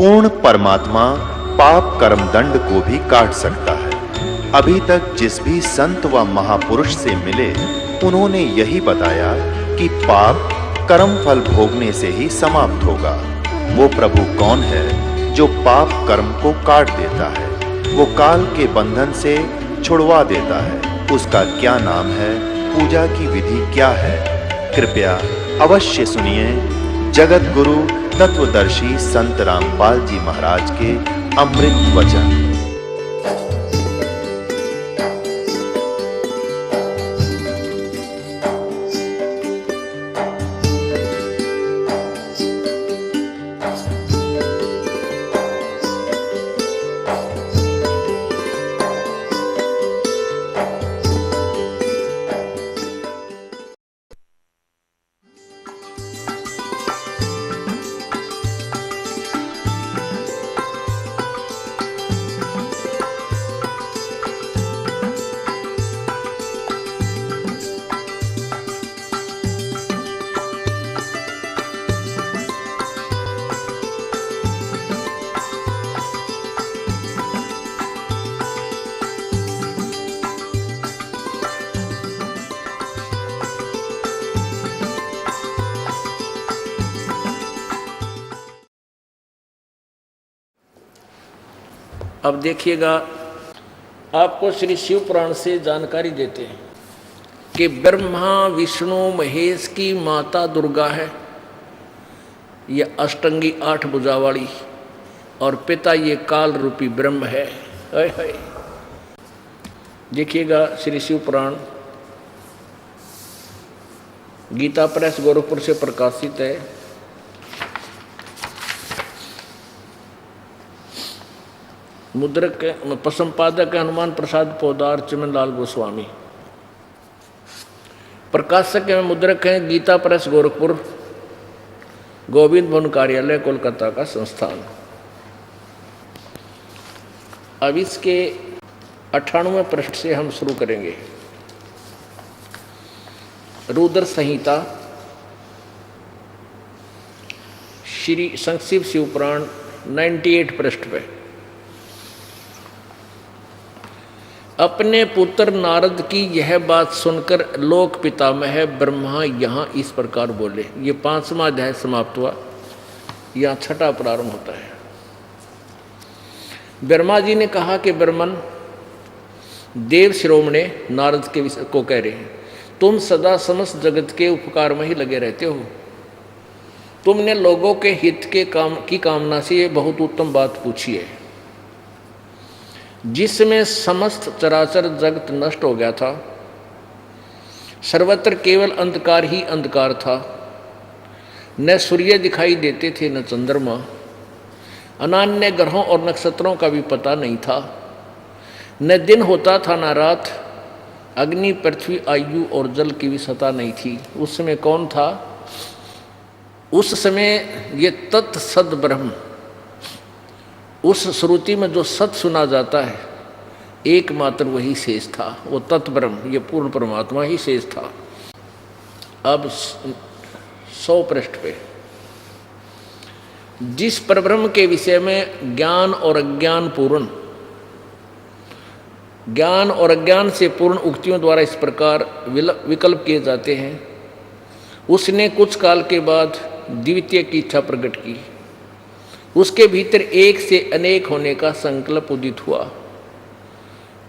पूर्ण परमात्मा पाप कर्म दंड को भी काट सकता है। अभी तक जिस भी संत व महापुरुष से मिले, उन्होंने यही बताया कि पाप कर्म फल भोगने से ही समाप्त होगा। वो प्रभु कौन है जो पाप कर्म को काट देता है, वो काल के बंधन से छुड़वा देता है। उसका क्या नाम है, पूजा की विधि क्या है? कृपया अवश्य सुनिए जगत गुरु तत्वदर्शी संत रामपाल जी महाराज के अमृत वचन। अब देखिएगा, आपको श्री शिव पुराण से जानकारी देते हैं कि ब्रह्मा विष्णु महेश की माता दुर्गा है, यह अष्टंगी 8 भुजा वाली, और पिता ये काल रूपी ब्रह्म है। देखिएगा श्री शिव पुराण गीता प्रेस गोरखपुर से प्रकाशित है। मुद्रक संपादक हनुमान प्रसाद पोदार चिमन लाल गोस्वामी, प्रकाशक एवं मुद्रक हैं गीता प्रेस गोरखपुर, गोविंद भवन कार्यालय कोलकाता का संस्थान। अब इसके 98वें पृष्ठ से हम शुरू करेंगे। रुद्र संहिता श्री संक्षिप्त शिव पुराण 98 पृष्ठ पे। अपने पुत्र नारद की यह बात सुनकर लोक पितामह ब्रह्मा यहाँ इस प्रकार बोले। ये 5वां अध्याय समाप्त हुआ, यहाँ 6ठा प्रारंभ होता है। ब्रह्मा जी ने कहा कि ब्रह्मन, देव शिरोमणे नारद के विषय को कह रहे हैं, तुम सदा समस्त जगत के उपकार में ही लगे रहते हो। तुमने लोगों के हित के की कामना से ये बहुत उत्तम बात पूछी है। जिसमें समस्त चराचर जगत नष्ट हो गया था, सर्वत्र केवल अंधकार ही अंधकार था, न सूर्य दिखाई देते थे न चंद्रमा, अनान्य ग्रहों और नक्षत्रों का भी पता नहीं था, न दिन होता था न रात, अग्नि पृथ्वी आयु और जल की भी सत्ता नहीं थी। उस समय कौन था? उस समय ये तत्सद ब्रह्म, उस श्रुति में जो सत सुना जाता है एकमात्र वही शेष था, वो तत्ब्रह्म, ये पूर्ण परमात्मा ही शेष था। अब 100 पृष्ठ पे, जिस परब्रह्म के विषय में ज्ञान और अज्ञान पूर्ण, ज्ञान और अज्ञान से पूर्ण उक्तियों द्वारा इस प्रकार विकल्प किए जाते हैं, उसने कुछ काल के बाद द्वितीय की इच्छा प्रकट की। उसके भीतर एक से अनेक होने का संकल्प उदित हुआ।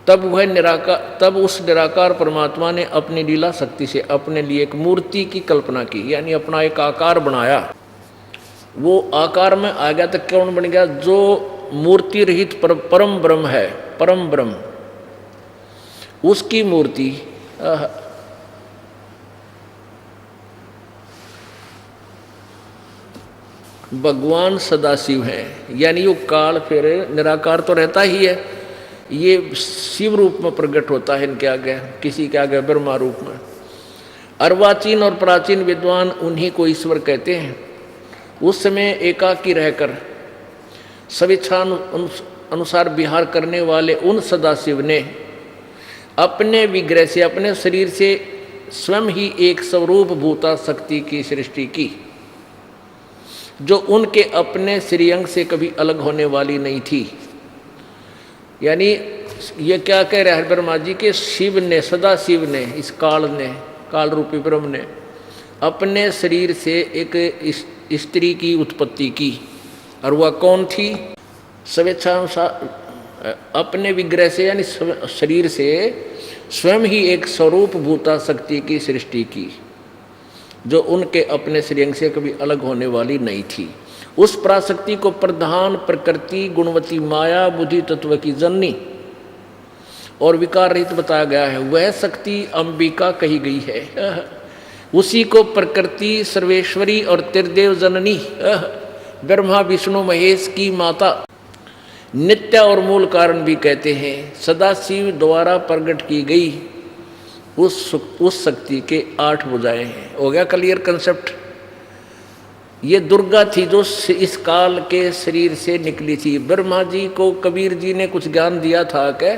तब उस निराकार परमात्मा ने अपनी लीला शक्ति से अपने लिए एक मूर्ति की कल्पना की, यानी अपना एक आकार बनाया। वो आकार में आ गया तो कौन बन गया? जो मूर्ति रहित परम ब्रह्म है, परम ब्रह्म, उसकी मूर्ति भगवान सदाशिव है। यानी यो काल फिर निराकार तो रहता ही है, ये शिव रूप में प्रकट होता है इनके आगे, किसी के आगे ब्रह्मा रूप में। अर्वाचीन और प्राचीन विद्वान उन्हीं को ईश्वर कहते हैं। उस समय एकाकी रहकर स्वेच्छा अनुसार विहार करने वाले उन सदाशिव ने अपने विग्रह से, अपने शरीर से स्वयं ही एक स्वरूप भूता शक्ति की सृष्टि की, जो उनके अपने श्रीअंग से कभी अलग होने वाली नहीं थी। यानी ये क्या कह रहे हैं ब्रह्मा जी के, शिव ने, सदा शिव ने, इस काल ने, काल रूपी ब्रह्म ने अपने शरीर से एक स्त्री की उत्पत्ति की। और वह कौन थी? स्वेच्छा अपने विग्रह से यानी शरीर से स्वयं ही एक स्वरूप भूता शक्ति की सृष्टि की, जो उनके अपने श्रीअंग से कभी अलग होने वाली नहीं थी। उस पराशक्ति को प्रधान प्रकृति गुणवती माया बुद्धि तत्व की जननी और विकार रहित बताया गया है। वह शक्ति अंबिका कही गई है। उसी को प्रकृति सर्वेश्वरी और त्रिदेव जननी ब्रह्मा विष्णु महेश की माता नित्य और मूल कारण भी कहते हैं। सदाशिव द्वारा प्रकट की गई उस शक्ति के 8 भुजाएं हैं। हो गया क्लियर कंसेप्ट? ये दुर्गा थी जो इस काल के शरीर से निकली थी। ब्रह्मा जी को कबीर जी ने कुछ ज्ञान दिया था कि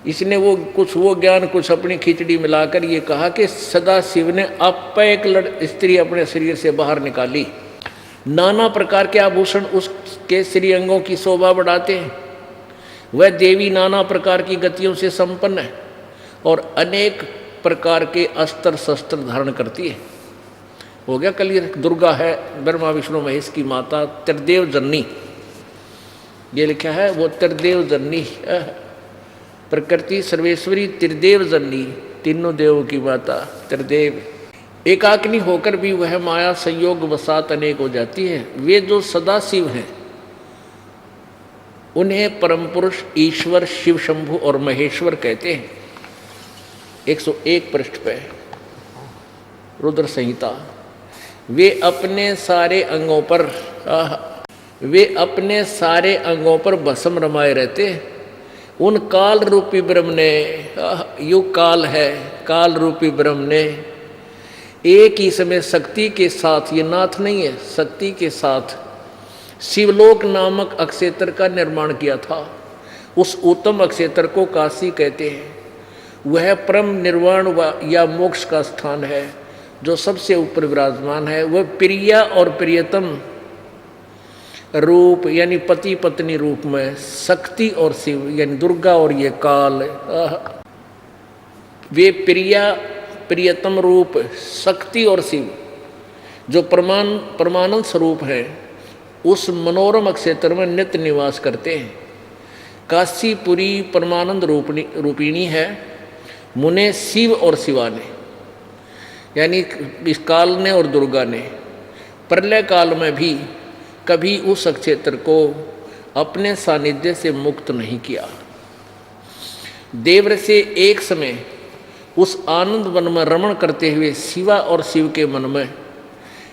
इसने वो ज्ञान कुछ अपनी खिचड़ी मिलाकर ये कहा कि सदाशिव ने आप एक स्त्री अपने शरीर से बाहर निकाली। नाना प्रकार के आभूषण उसके श्रीअंगों की शोभा बढ़ाते हैं। वह देवी नाना प्रकार की गतियों से संपन्न है और अनेक प्रकार के अस्त्र शस्त्र धारण करती है। हो गया क्लियर? दुर्गा है ब्रह्मा विष्णु महेश की माता, त्रिदेव जननी। ये लिखा है वो त्रिदेव जननी, प्रकृति सर्वेश्वरी त्रिदेव जननी, तीनों देवों की माता त्रिदेव। एकाग्नि होकर भी वह माया संयोग वसात अनेक हो जाती है। वे जो सदाशिव हैं उन्हें परम पुरुष ईश्वर शिव शंभु और महेश्वर कहते हैं। 101 पृष्ठ पे रुद्र संहिता। वे अपने सारे अंगों पर भस्म रमाए रहते हैं। उन काल रूपी ब्रह्म ने, युग काल है, काल रूपी ब्रह्म ने एक ही समय शक्ति के साथ, ये नाथ नहीं है, शक्ति के साथ शिवलोक नामक अक्षेत्र का निर्माण किया था। उस उत्तम अक्षेत्र को काशी कहते हैं। वह परम निर्वाण या मोक्ष का स्थान है जो सबसे ऊपर विराजमान है। वह प्रिया और प्रियतम रूप यानी पति पत्नी रूप में शक्ति और शिव यानी दुर्गा और ये काल, वे प्रिया प्रियतम रूप शक्ति और शिव जो परमानंद स्वरूप है उस मनोरम क्षेत्र में नित्य निवास करते हैं। काशीपुरी परमानंद रूपिणी है। मुने शिव और शिवा ने यानी इस काल ने और दुर्गा ने प्रलय काल में भी कभी उस क्षेत्र को अपने सानिध्य से मुक्त नहीं किया। देवर से एक समय उस आनंद वन में रमण करते हुए शिवा और शिव के मन में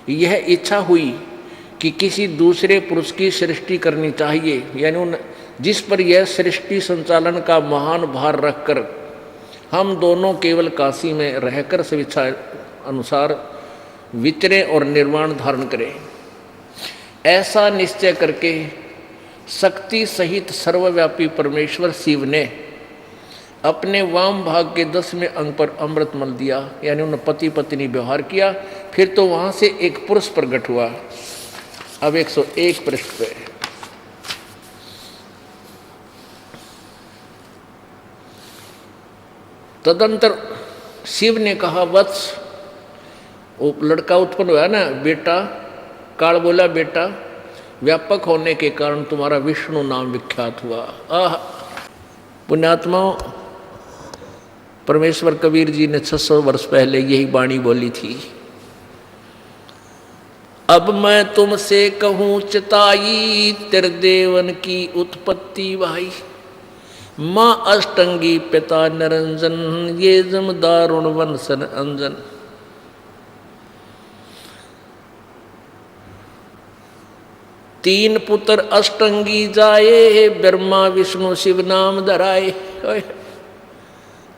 यह इच्छा हुई कि किसी दूसरे पुरुष की सृष्टि करनी चाहिए, यानी जिस पर यह सृष्टि संचालन का महान भार रखकर हम दोनों केवल काशी में रहकर स्वेच्छा अनुसार विचरें और निर्वाण धारण करें। ऐसा निश्चय करके शक्ति सहित सर्वव्यापी परमेश्वर शिव ने अपने वाम भाग के 10वें अंग पर अमृत मल दिया, यानी उन्होंने पति पत्नी व्यवहार किया। फिर तो वहां से एक पुरुष प्रकट हुआ। अब 101 पृष्ठ पे तदंतर शिव ने कहा, वत्स, वो लड़का उत्पन्न हुआ ना, बेटा। काल बोला, बेटा, व्यापक होने के कारण तुम्हारा विष्णु नाम विख्यात हुआ। पुण्यात्मा परमेश्वर कबीर जी ने 600 वर्ष पहले यही वाणी बोली थी। अब मैं तुमसे कहूँ चिताई त्रिदेवन की उत्पत्ति भाई। माँ अष्टंगी पिता निरंजन ये जम दारुण वंशन अंजन। तीन पुत्र अष्टंगी जाए ब्रह्मा विष्णु शिव नाम धराए।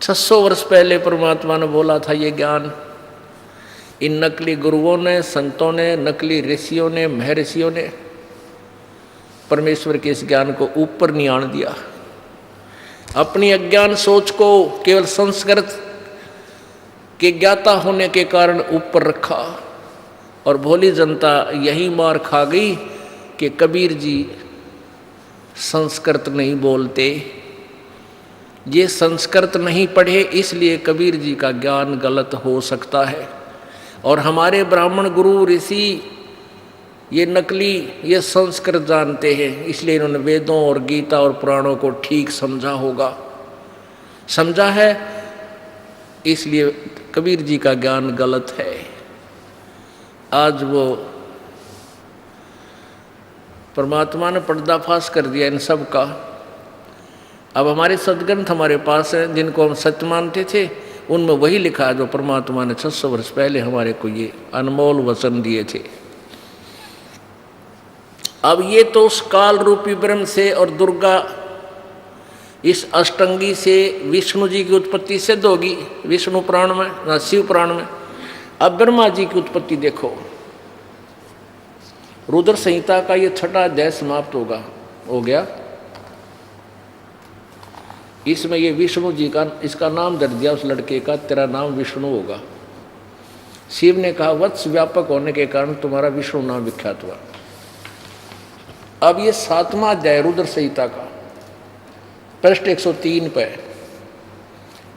600 वर्ष पहले परमात्मा ने बोला था ये ज्ञान। इन नकली गुरुओं ने, संतों ने, नकली ऋषियों ने, महर्षियों ने परमेश्वर के इस ज्ञान को ऊपर नहीं आने दिया। अपनी अज्ञान सोच को केवल संस्कृत के ज्ञाता होने के कारण ऊपर रखा और भोली जनता यही मार खा गई कि कबीर जी संस्कृत नहीं बोलते, ये संस्कृत नहीं पढ़े, इसलिए कबीर जी का ज्ञान गलत हो सकता है। और हमारे ब्राह्मण गुरु ऋषि ये नकली, ये संस्कृत जानते हैं, इसलिए इन्होंने वेदों और गीता और पुराणों को ठीक समझा होगा, समझा है, इसलिए कबीर जी का ज्ञान गलत है। आज वो परमात्मा ने पर्दाफाश कर दिया इन सब का। अब हमारे सदग्रंथ हमारे पास हैं, जिनको हम सत्य मानते थे, उनमें वही लिखा है जो परमात्मा ने 600 वर्ष पहले हमारे को ये अनमोल वचन दिए थे। अब ये तो उस काल रूपी ब्रह्म से और दुर्गा इस अष्टंगी से विष्णु जी की उत्पत्ति सिद्ध होगी विष्णु पुराण में, ना शिव पुराण में। अब ब्रह्मा जी की उत्पत्ति देखो, रुद्र संहिता का ये 6वां अध्याय समाप्त हो गया। इसमें ये विष्णु जी का, इसका नाम दर्ज दिया उस लड़के का, तेरा नाम विष्णु होगा। शिव ने कहा वत्स व्यापक होने के कारण तुम्हारा विष्णु नाम विख्यात हुआ। अब ये 7वां अध्याय रुद्र संहिता का पृष्ठ 103 पे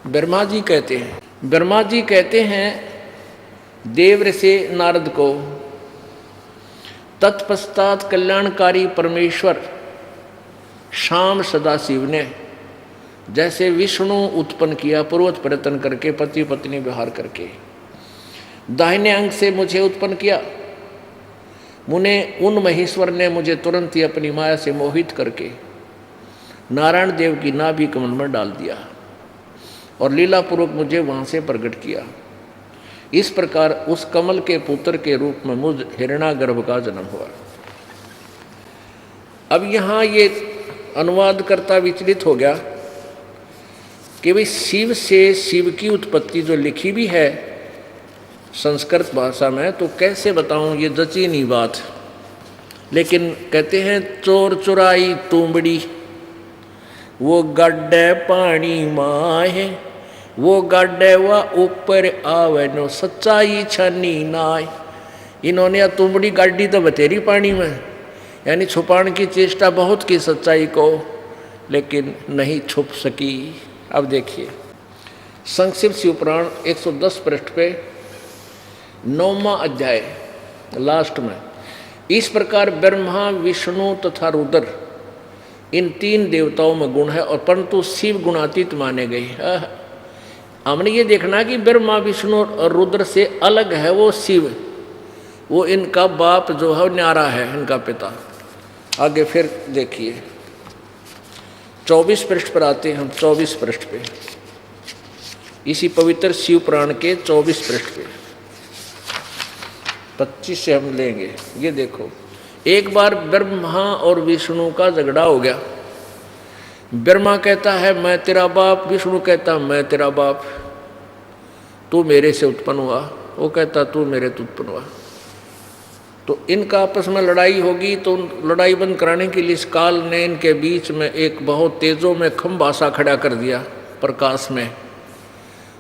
ब्रह्मा जी कहते हैं देव से नारद को, तत्पश्चात कल्याणकारी परमेश्वर शाम सदाशिव ने जैसे विष्णु उत्पन्न किया पूर्वत प्रयत्न करके, पति पत्नी व्यवहार करके, दाहिने अंग से मुझे उत्पन्न किया। उन महेश्वर ने मुझे तुरंत ही अपनी माया से मोहित करके नारायण देव की नाभि कमल में डाल दिया और लीलापूर्वक मुझे वहाँ से प्रकट किया। इस प्रकार उस कमल के पुत्र के रूप में मुझ हिरण्यागर्भ का जन्म हुआ। अब यहाँ ये अनुवादकर्ता विचलित हो गया कि भाई शिव से शिव की उत्पत्ति जो लिखी भी है संस्कृत भाषा में, तो कैसे बताऊं, ये जची नहीं बात। लेकिन कहते हैं चोर चुराई तुमड़ी वो गड्ढे पानी माहे, वो गड्ढे व ऊपर आवे नो सच्चाई छनी नाय। इन्होंने या तुमड़ी गाड़ी तो बतेरी पानी में, यानी छुपाने की चेष्टा बहुत की सच्चाई को, लेकिन नहीं छुप सकी। अब देखिए संक्षिप्त शिवपुराण 110 पृष्ठ पे 9वां अध्याय लास्ट में, इस प्रकार ब्रह्मा विष्णु तथा रुद्र इन 3 देवताओं में गुण है, और परंतु शिव गुणातीत माने गए। हमने ये देखना कि ब्रह्मा विष्णु और रुद्र से अलग है वो शिव, वो इनका बाप जो है न्यारा है, इनका पिता। आगे फिर देखिए 24 पृष्ठ पर आते हैं हम, 24 पृष्ठ पे, इसी पवित्र शिव पुराण के 24 पृष्ठ पे 25 से हम लेंगे। ये देखो, एक बार ब्रह्मा और विष्णु का झगड़ा हो गया। ब्रह्मा कहता है मैं तेरा बाप, विष्णु कहता मैं तेरा बाप, तू मेरे से उत्पन्न हुआ, वो कहता तू मेरे से उत्पन्न हुआ। तो इनका आपस में लड़ाई होगी, तो लड़ाई बंद कराने के लिए इस काल ने इनके बीच में एक बहुत तेजों में खंभा सा खड़ा कर दिया प्रकाश में।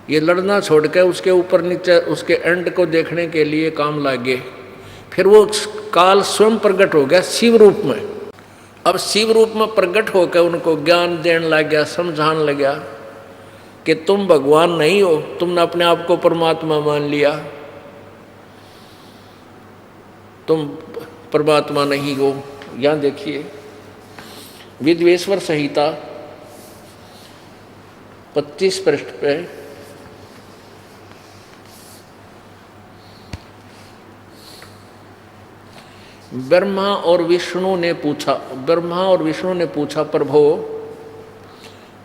ये लड़ना छोड़ के उसके ऊपर नीचे उसके एंड को देखने के लिए काम लगे। फिर वो काल स्वयं प्रकट हो गया शिव रूप में। अब शिव रूप में प्रकट होकर उनको ज्ञान देने लग गया, समझाने लग गया कि तुम भगवान नहीं हो, तुमने अपने आप को परमात्मा मान लिया, तुम परमात्मा नहीं हो। यहाँ देखिए विद्वेश्वर संहिता 25 पृष्ठ पे ब्रह्मा और विष्णु ने पूछा प्रभो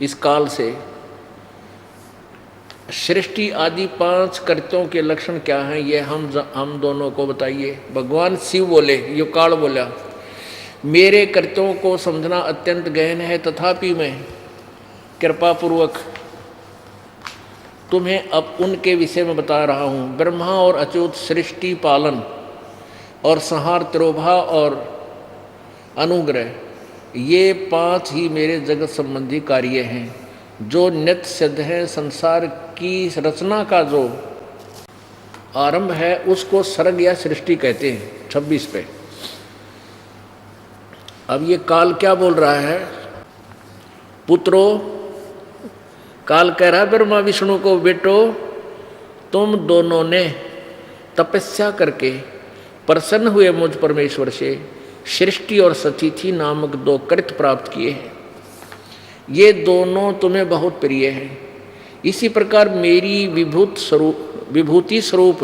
इस काल से सृष्टि आदि 5 कृत्यों के लक्षण क्या हैं, ये हम दोनों को बताइए। भगवान शिव बोले, ये काल बोला मेरे कृत्यों को समझना अत्यंत गहन है, तथापि मैं कृपा पूर्वक तुम्हें अब उनके विषय में बता रहा हूँ। ब्रह्मा और अच्युत सृष्टि पालन और संहार, तिरोभा और अनुग्रह, ये 5 ही मेरे जगत संबंधी कार्य हैं जो नित्य सिद्ध हैं। संसार की रचना का जो आरंभ है उसको सर्ग या सृष्टि कहते हैं 26 पे। अब ये काल क्या बोल रहा है? पुत्रो, काल कह रहा है ब्रह्मा विष्णु को, बेटो तुम दोनों ने तपस्या करके प्रसन्न हुए मुझ परमेश्वर से सृष्टि और सतिथि नामक 2 कृत्य प्राप्त किए हैं। ये दोनों तुम्हें बहुत प्रिय हैं। इसी प्रकार मेरी विभूति स्वरूप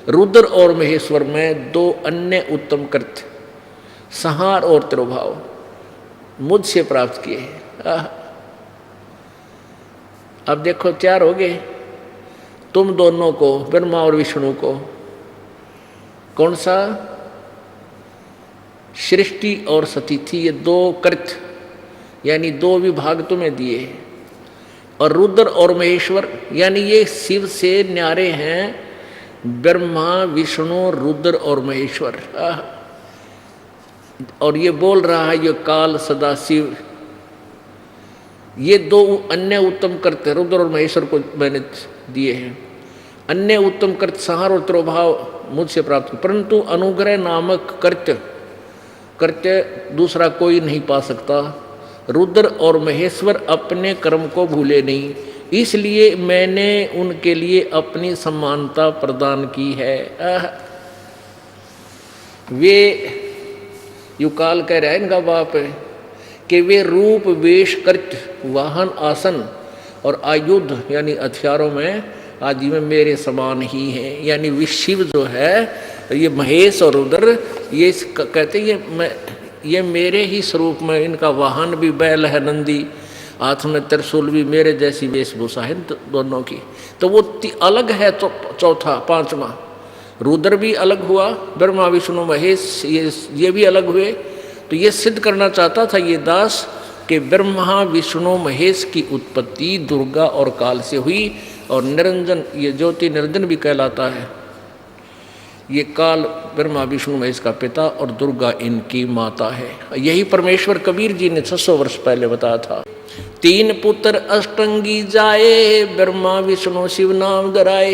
रुद्र और महेश्वर में 2 अन्य उत्तम कृत्य संहार और तिरोभाव मुझसे प्राप्त किए हैं। अब देखो 4 हो गए। तुम दोनों को, ब्रह्मा और विष्णु को, कौन सा? सृष्टि और सतिथि, ये 2 कृत्य यानी 2 विभाग तुम्हें दिए। और रुद्र और महेश्वर यानी ये शिव से न्यारे हैं ब्रह्मा विष्णु रुद्र और महेश्वर। और ये बोल रहा है ये काल सदाशिव, ये 2 अन्य उत्तम कृत्य रुद्र और महेश्वर को मैंने दिए हैं। अन्य उत्तम कृत्य संहार और तिरोभाव मुझसे प्राप्त, परंतु अनुग्रह नामक कृत्य दूसरा कोई नहीं पा सकता। रुद्र और महेश्वर अपने कर्म को भूले नहीं, इसलिए मैंने उनके लिए अपनी समानता प्रदान की है। वे युकाल कह रहा है इनका बाप है कि वे रूप वेश कृत्य वाहन आसन और आयुध यानी हथियारों में आदि में मेरे समान ही हैं। यानी विशिव जो है ये महेश और रुद्र ये कहते ये मेरे ही स्वरूप में, इनका वाहन भी बैल है नंदी, हाथ में त्रिशूल भी मेरे जैसी वेशभूषा है दोनों की। तो वो अलग है। तो चौथा 5वां रुद्र भी अलग हुआ, ब्रह्मा विष्णु महेश ये भी अलग हुए। तो ये सिद्ध करना चाहता था ये दास कि ब्रह्मा विष्णु महेश की उत्पत्ति दुर्गा और काल से हुई, और निरंजन ये ज्योति निरंजन भी कहलाता है। ये काल ब्रह्मा विष्णु महेश का पिता और दुर्गा इनकी माता है। यही परमेश्वर कबीर जी ने 600 वर्ष पहले बताया था। 3 पुत्र अष्टंगी जाए, ब्रह्मा विष्णु शिव नाम धराए।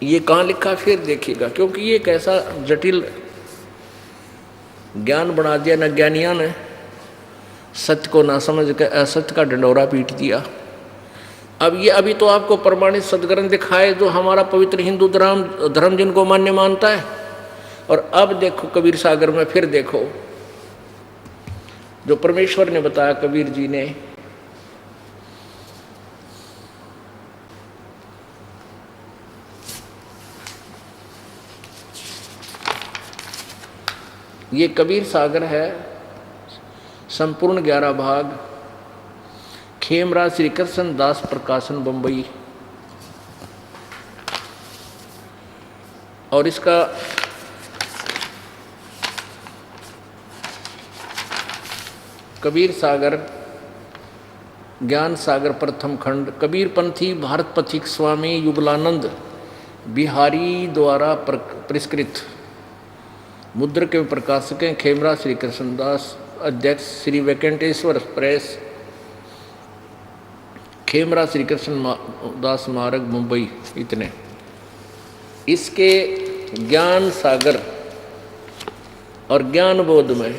ये कहाँ लिखा फिर देखिएगा, क्योंकि ये कैसा जटिल ज्ञान बना दिया न ज्ञानिया ने, सत्य को ना समझ कर असत्य का डंडोरा पीट दिया। अब ये अभी तो आपको प्रमाणित सदग्रंथ दिखाए जो हमारा पवित्र हिंदू धर्म जिनको मान्य मानता है। और अब देखो कबीर सागर में फिर देखो जो परमेश्वर ने बताया कबीर जी ने। ये कबीर सागर है, संपूर्ण 11 भाग, खेमराज श्री कृष्ण दास प्रकाशन बंबई। और इसका कबीर सागर ज्ञान सागर प्रथम खंड, कबीर पंथी भारत पथिक स्वामी युगलानंद बिहारी द्वारा पुरस्कृत, मुद्र के प्रकाशक हैं खेमराज श्री कृष्णदास, अध्यक्ष श्री वेंकटेश्वर प्रेस, खेमराज श्री कृष्ण दास मार्ग मुंबई। इतने इसके ज्ञान सागर और ज्ञान बोध में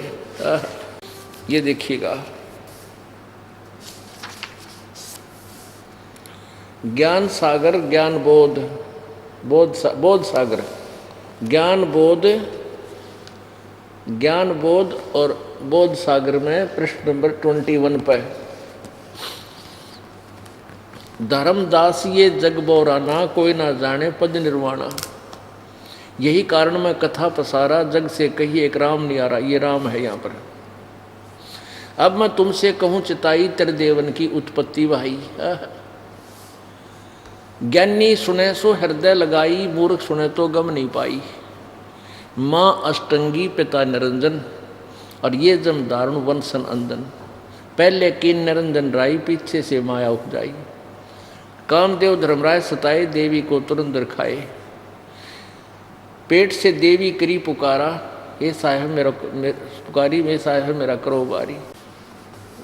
ये देखिएगा, ज्ञान सागर ज्ञान बोध, बोध सागर ज्ञान बोध और बोध सागर में पृष्ठ नंबर 21 पर धर्मदास ये जग बोराना कोई ना जाने पद निर्वाणा। यही कारण मैं कथा पसारा जग से कही एक राम नियारा। ये राम है यहाँ पर। अब मैं तुमसे कहूँ चिताई तेरे देवन की उत्पत्ति भाई। ज्ञानी सुने सो हृदय लगाई, मूर्ख सुने तो गम नहीं पाई। माँ अष्टंगी पिता निरंजन और ये जम दारुण वंशन अंदन। पहले कीन निरंजन राई, पीछे से माया उपजाई। कामदेव धर्मराय सताए, देवी को तुरंत दिखाए। पेट से देवी करी पुकारा, ये साहेब मेरा पुकारी में साहेब मेरा करो बारी।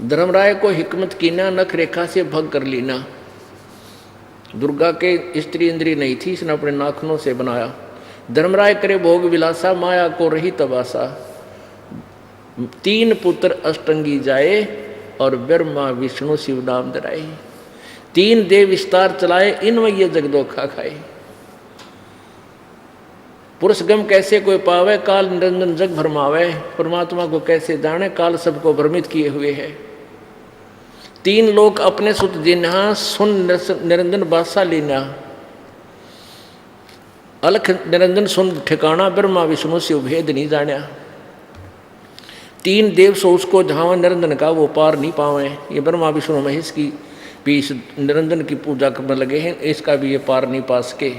धर्मराय को हिकमत कीना, नख रेखा से भग कर लीना। दुर्गा के स्त्री इंद्री नहीं थी, इसने अपने नाखूनों से बनाया। धर्मराय करे भोग विलासा, माया को रही तबासा। 3 पुत्र अष्टंगी जाए, और ब्रह्मा विष्णु शिव नाम धराए। 3 देव विस्तार चलाए, इनमें ये जगदोखा खाए। पुरुष गम कैसे कोई पावे, काल निरंजन जग भरमावे। परमात्मा को कैसे जाने, काल सबको भ्रमित किए हुए है। 3 लोक अपने सुत जिन्हा, सुन निरंजन बादशाह लीना। अलख निरंजन सुन ठिकाना, ब्रह्मा विष्णु शिव भेद नहीं जाना। 3 देव सो उसको झावा, निरंजन का वो पार नहीं पावे। ये ब्रह्मा विष्णु महेश की पीस निरंजन की पूजा करने लगे हैं, इसका भी ये पार नहीं पा सके।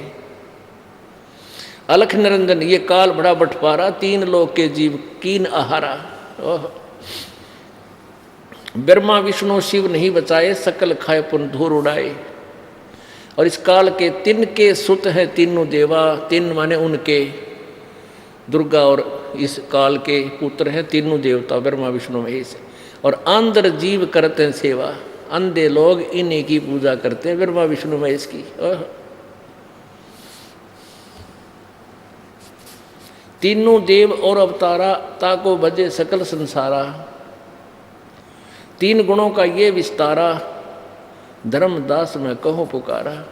अलख निरंजन ये काल बड़ा बंटवारा, 3 लोक के जीव कीन आहारा। ब्रह्मा विष्णु शिव नहीं बचाए, सकल खाए पुन धूर उड़ाए। और इस काल के 3 के सुत हैं तीनों देवा, 3 माने उनके, दुर्गा और इस काल के पुत्र हैं तीनों देवता ब्रह्मा विष्णु महेश। और आंध्र जीव करते हैं सेवा, अंधे लोग इन्हीं की पूजा करते हैं, ब्रह्मा विष्णु महेश की। तीनों देव और अवतारा, ताको भजे सकल संसारा। 3 गुणों का ये विस्तारा, धर्मदास में कहो पुकारा।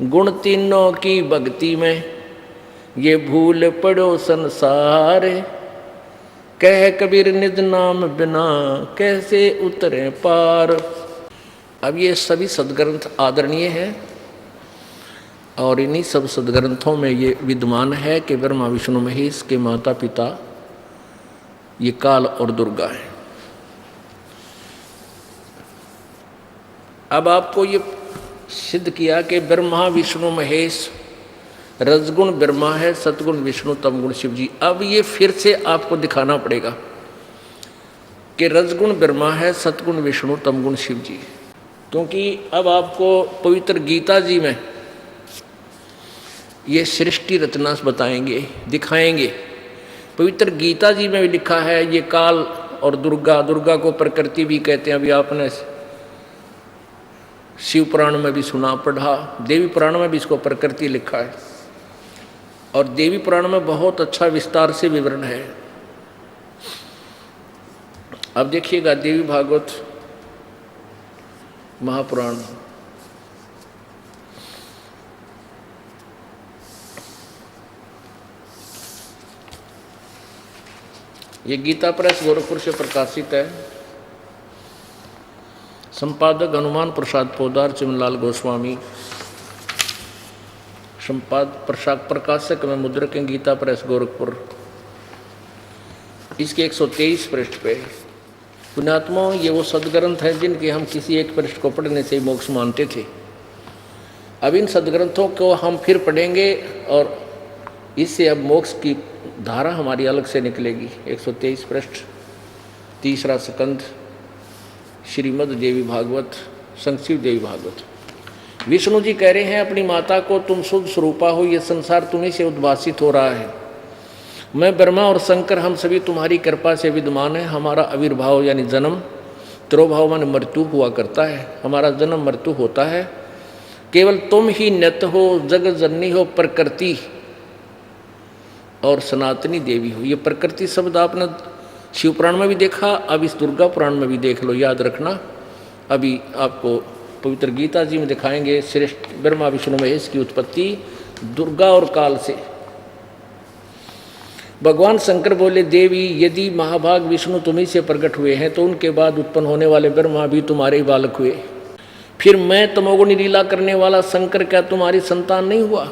गुण तीनों की भक्ति में, ये भूल पड़ो संसार। कह कबीर निज नाम बिना, कैसे उतरे पार। अब ये सभी सदग्रंथ आदरणीय हैं, और इन्हीं सब सदग्रंथों में ये विद्यमान है कि ब्रह्मा विष्णु महेश के माता पिता ये काल और दुर्गा है। अब आपको ये सिद्ध किया कि ब्रह्मा विष्णु महेश, रजगुण ब्रह्मा है, सतगुण विष्णु, तमगुण शिव जी। अब ये फिर से आपको दिखाना पड़ेगा कि रजगुण ब्रह्मा है, सतगुण विष्णु, तमगुण शिव जी। क्योंकि अब आपको पवित्र गीता जी में ये सृष्टि रचना बताएंगे, दिखाएंगे। पवित्र गीता जी में भी लिखा है ये काल और दुर्गा, दुर्गा को प्रकृति भी कहते हैं। अभी आपने शिव पुराण में भी सुना पढ़ा, देवी पुराण में भी इसको प्रकृति लिखा है, और देवी पुराण में बहुत अच्छा विस्तार से विवरण है। अब देखिएगा देवी भागवत महापुराण, ये गीता प्रेस गोरखपुर से प्रकाशित है। संपादक हनुमान प्रसाद पोदार, चिमनलाल गोस्वामी। प्रकाशक में मुद्रक हैं गीता प्रेस गोरखपुर। इसके 123 पृष्ठ पे। पुण्यात्मा, ये वो सदग्रंथ हैं जिनके हम किसी एक पृष्ठ को पढ़ने से मोक्ष मानते थे। अब इन सदग्रंथों को हम फिर पढ़ेंगे, और इससे अब मोक्ष की धारा हमारी अलग से निकलेगी। 123 पृष्ठ, 3रा स्कंध, श्रीमद् देवी भागवत, संक्षिप्त देवी भागवत। विष्णु जी कह रहे हैं अपनी माता को, तुम शुद्ध स्वरूपा हो, ये संसार तुम्हीं से उद्भासित हो रहा है। मैं ब्रह्मा और शंकर हम सभी तुम्हारी कृपा से विद्यमान है। हमारा आविर्भाव यानी जन्म, तिरोभाव माने मृत्यु हुआ करता है। हमारा जन्म मृत्यु होता है, केवल तुम ही नित्य हो, जगत जननी हो, प्रकृति और सनातनी देवी हो। ये प्रकृति शब्द आपने शिव पुराण में भी देखा, अब इस दुर्गा पुराण में भी देख लो, याद रखना। अभी आपको पवित्र गीता जी में दिखाएंगे श्रेष्ठ ब्रह्मा विष्णु महेश की उत्पत्ति दुर्गा और काल से। भगवान शंकर बोले, देवी यदि महाभाग विष्णु तुम्ही से प्रकट हुए हैं तो उनके बाद उत्पन्न होने वाले ब्रह्मा भी तुम्हारे ही बालक हुए। फिर मैं तमोगुणी लीला करने वाला शंकर क्या तुम्हारी संतान नहीं हुआ?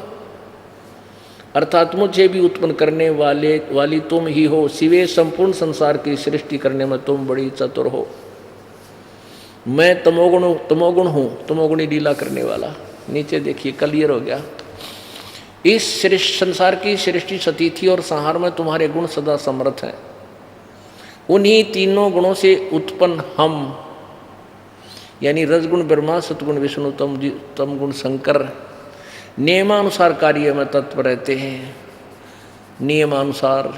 अर्थात मुझे भी उत्पन्न करने वाली तुम ही हो। शिवे संपूर्ण संसार की सृष्टि करने में तुम बड़ी चतुर हो। मैं तमोगुण हूँ, तमोगुणी लीला करने वाला। नीचे देखिए, क्लियर हो गया। इस संसार की सृष्टि सतीथि और संहार में तुम्हारे गुण सदा समर्थ हैं। उन्हीं तीनों गुणों से उत्पन्न हम, यानी रजगुण ब्रह्मा, सतगुण विष्णु, तमगुण शंकर नियमानुसार कार्य में तत्पर रहते हैं। नियमानुसार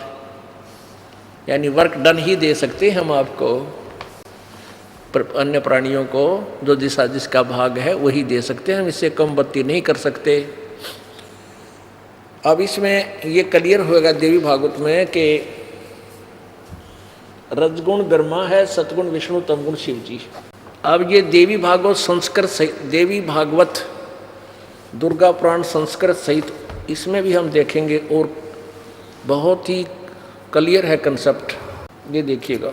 यानी वर्क डन ही दे सकते हैं हम आपको। अन्य प्राणियों को जो जिसका भाग है वही दे सकते हैं, हम इससे कम बत्ती नहीं कर सकते। अब इसमें ये क्लियर होगा देवी भागवत में कि रजगुण ब्रह्मा है, सतगुण विष्णु, तमगुण शिव जी। अब ये देवी भागवत संस्कृत सहित, देवी भागवत दुर्गा पुराण संस्कृत सहित, इसमें भी हम देखेंगे और बहुत ही क्लियर है कंसेप्ट। ये देखिएगा,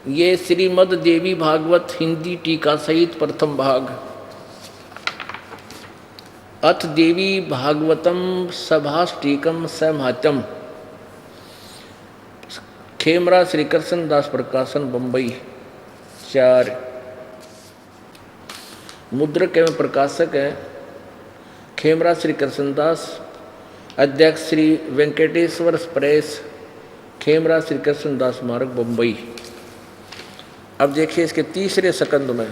ये श्रीमद् देवी भागवत हिंदी टीका सहित प्रथम भाग। अथ देवी भागवतम सभाष्टीकम समहात्यम, खेमरा श्री कृष्ण दास प्रकाशन बम्बई 4। मुद्रक एवं प्रकाशक है खेमरा श्री कृष्ण दास, अध्यक्ष श्री वेंकटेश्वर प्रेस, खेमरा श्री कृष्ण दास मार्ग बम्बई। अब देखिए इसके तीसरे सकंद में,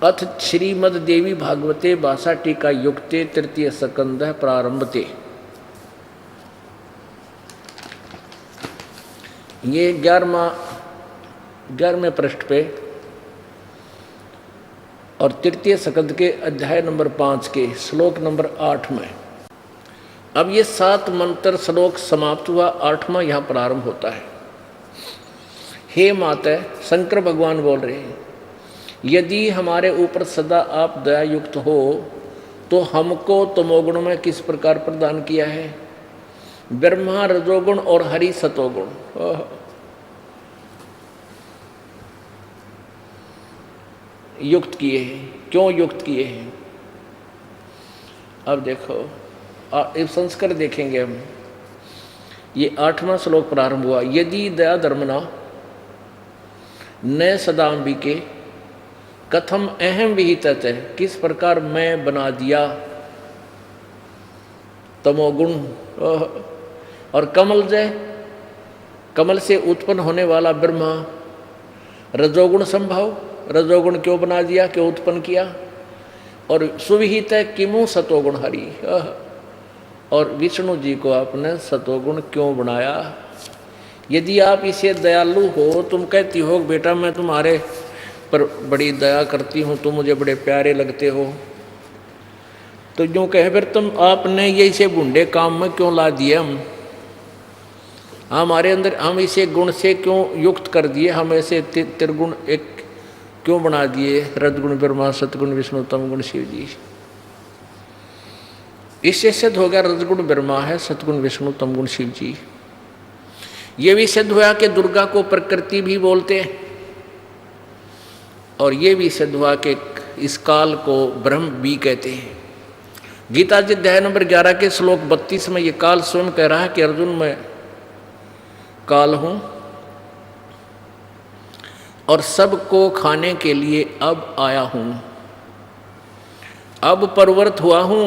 अथ श्रीमद् देवी भागवते भाषा टीका युक्ते तृतीय सकंद प्रारंभते। ये 11वें पृष्ठ पे और तृतीय सकंद के अध्याय नंबर 5 के श्लोक नंबर 8 में। अब ये 7 मंत्र श्लोक समाप्त हुआ, 8वां यहाँ प्रारंभ होता है। हे माता, शंकर भगवान बोल रहे हैं, यदि हमारे ऊपर सदा आप दयायुक्त हो तो हमको तमोगुण में किस प्रकार प्रदान किया है? ब्रह्मा रजोगुण और हरि सतोगुण युक्त किए हैं। क्यों युक्त किए हैं? अब देखो, इस संस्कार देखेंगे हम। ये 8वां श्लोक प्रारंभ हुआ, यदि दया धर्मना न सदाम्बिके कथम अहम विहित है, किस प्रकार मैं बना दिया तमोगुण। और कमल जय, कमल से उत्पन्न होने वाला ब्रह्मा, रजोगुण संभव, रजोगुण क्यों बना दिया, क्यों उत्पन्न किया। और सुविहित है किमु सतोगुण हरि, और विष्णु जी को आपने सतोगुण क्यों बनाया। यदि आप इसे दयालु हो, तुम कहती हो बेटा मैं तुम्हारे पर बड़ी दया करती हूँ, तुम मुझे बड़े प्यारे लगते हो, तो यूँ कहे फिर तुम आपने ये इसे बूढ़े काम में क्यों ला दिए। हम हमारे अंदर हम इसे गुण से क्यों युक्त कर दिए, हम ऐसे त्रिगुण एक क्यों बना दिए, रजगुण ब्रह्मा, सतगुण विष्णु, तमगुण शिव जी। इससे सिद्ध हो गया रजगुण ब्रह्मा है, सतगुण विष्णु, तमगुण शिव जी। ये भी सिद्ध हुआ कि दुर्गा को प्रकृति भी बोलते हैं, और ये भी सिद्ध हुआ कि इस काल को ब्रह्म भी कहते हैं। गीता जी अध्याय नंबर 11 के श्लोक 32 में ये काल स्वयं कह रहा है कि अर्जुन मैं काल हूं और सबको खाने के लिए अब आया हूं, अब परवर्त हुआ हूं।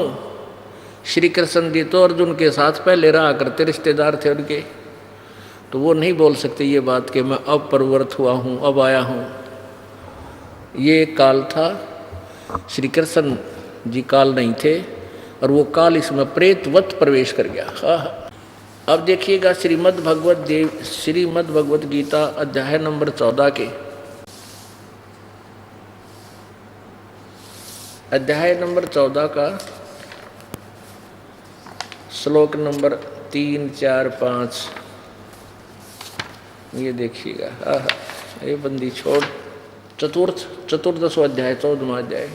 श्री कृष्ण जी तो अर्जुन के साथ पहले रहा करते, रिश्तेदार थे उनके, तो वो नहीं बोल सकते ये बात कि मैं अब परवर्त हुआ हूं, अब आया हूं। ये काल था, श्री कृष्ण जी काल नहीं थे, और वो काल इसमें प्रेतवत प्रवेश कर गया। अब देखिएगा श्रीमद् भगवत गीता अध्याय नंबर 14 के अध्याय नंबर 14 का श्लोक नंबर 3, 4, 5। ये देखिएगा, ये बंदी छोड़ चतुर्दश अध्याय 14वां अध्याय।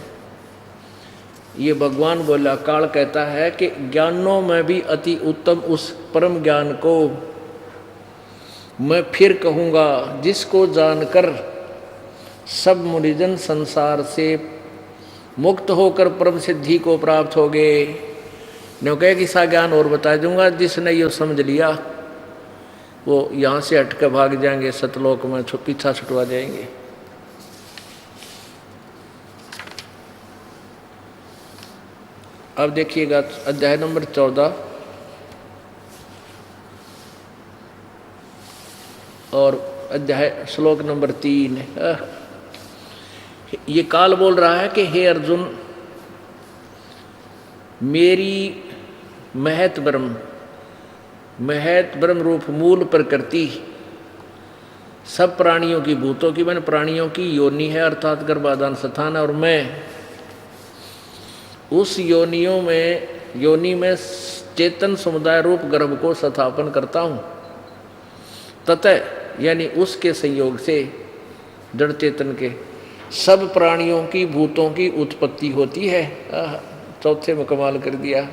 ये भगवान बोला, काल कहता है कि ज्ञानों में भी अति उत्तम उस परम ज्ञान को मैं फिर कहूँगा, जिसको जानकर सब मुनिजन संसार से मुक्त होकर परम सिद्धि को प्राप्त हो गए। न्यों कहे कि सा ज्ञान और बता दूंगा, जिसने ये समझ लिया वो यहाँ से हट कर भाग जाएंगे, सतलोक में पीछा छुटवा जाएंगे। अब देखिएगा अध्याय नंबर 14 और अध्याय श्लोक नंबर 3। ये काल बोल रहा है कि हे अर्जुन, मेरी महत ब्रह्म रूप मूल प्रकृति सब प्राणियों की, भूतों की मैंने प्राणियों की योनि है अर्थात गर्भाधान स्थान है, और मैं उस योनि में चेतन समुदाय रूप गर्भ को स्थापन करता हूँ। ततः यानी उसके संयोग से जड़ चेतन के सब प्राणियों की, भूतों की उत्पत्ति होती है। चौथे में कमाल कर दिया।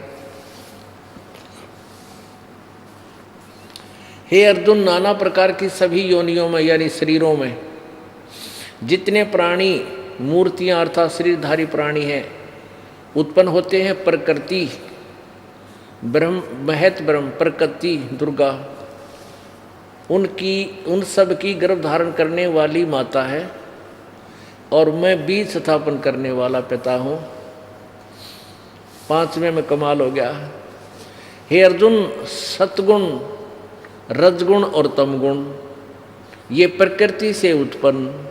हे अर्जुन, नाना प्रकार की सभी योनियों में यानी शरीरों में जितने प्राणी मूर्तियां अर्थात शरीरधारी प्राणी हैं उत्पन्न होते हैं, प्रकृति ब्रह्म, महत ब्रह्म, प्रकृति दुर्गा उन सब की गर्भ धारण करने वाली माता है, और मैं बीज स्थापन करने वाला पिता हूँ। पांचवें में कमाल हो गया। हे अर्जुन, सतगुण, रजगुण और तमगुण ये प्रकृति से उत्पन्न,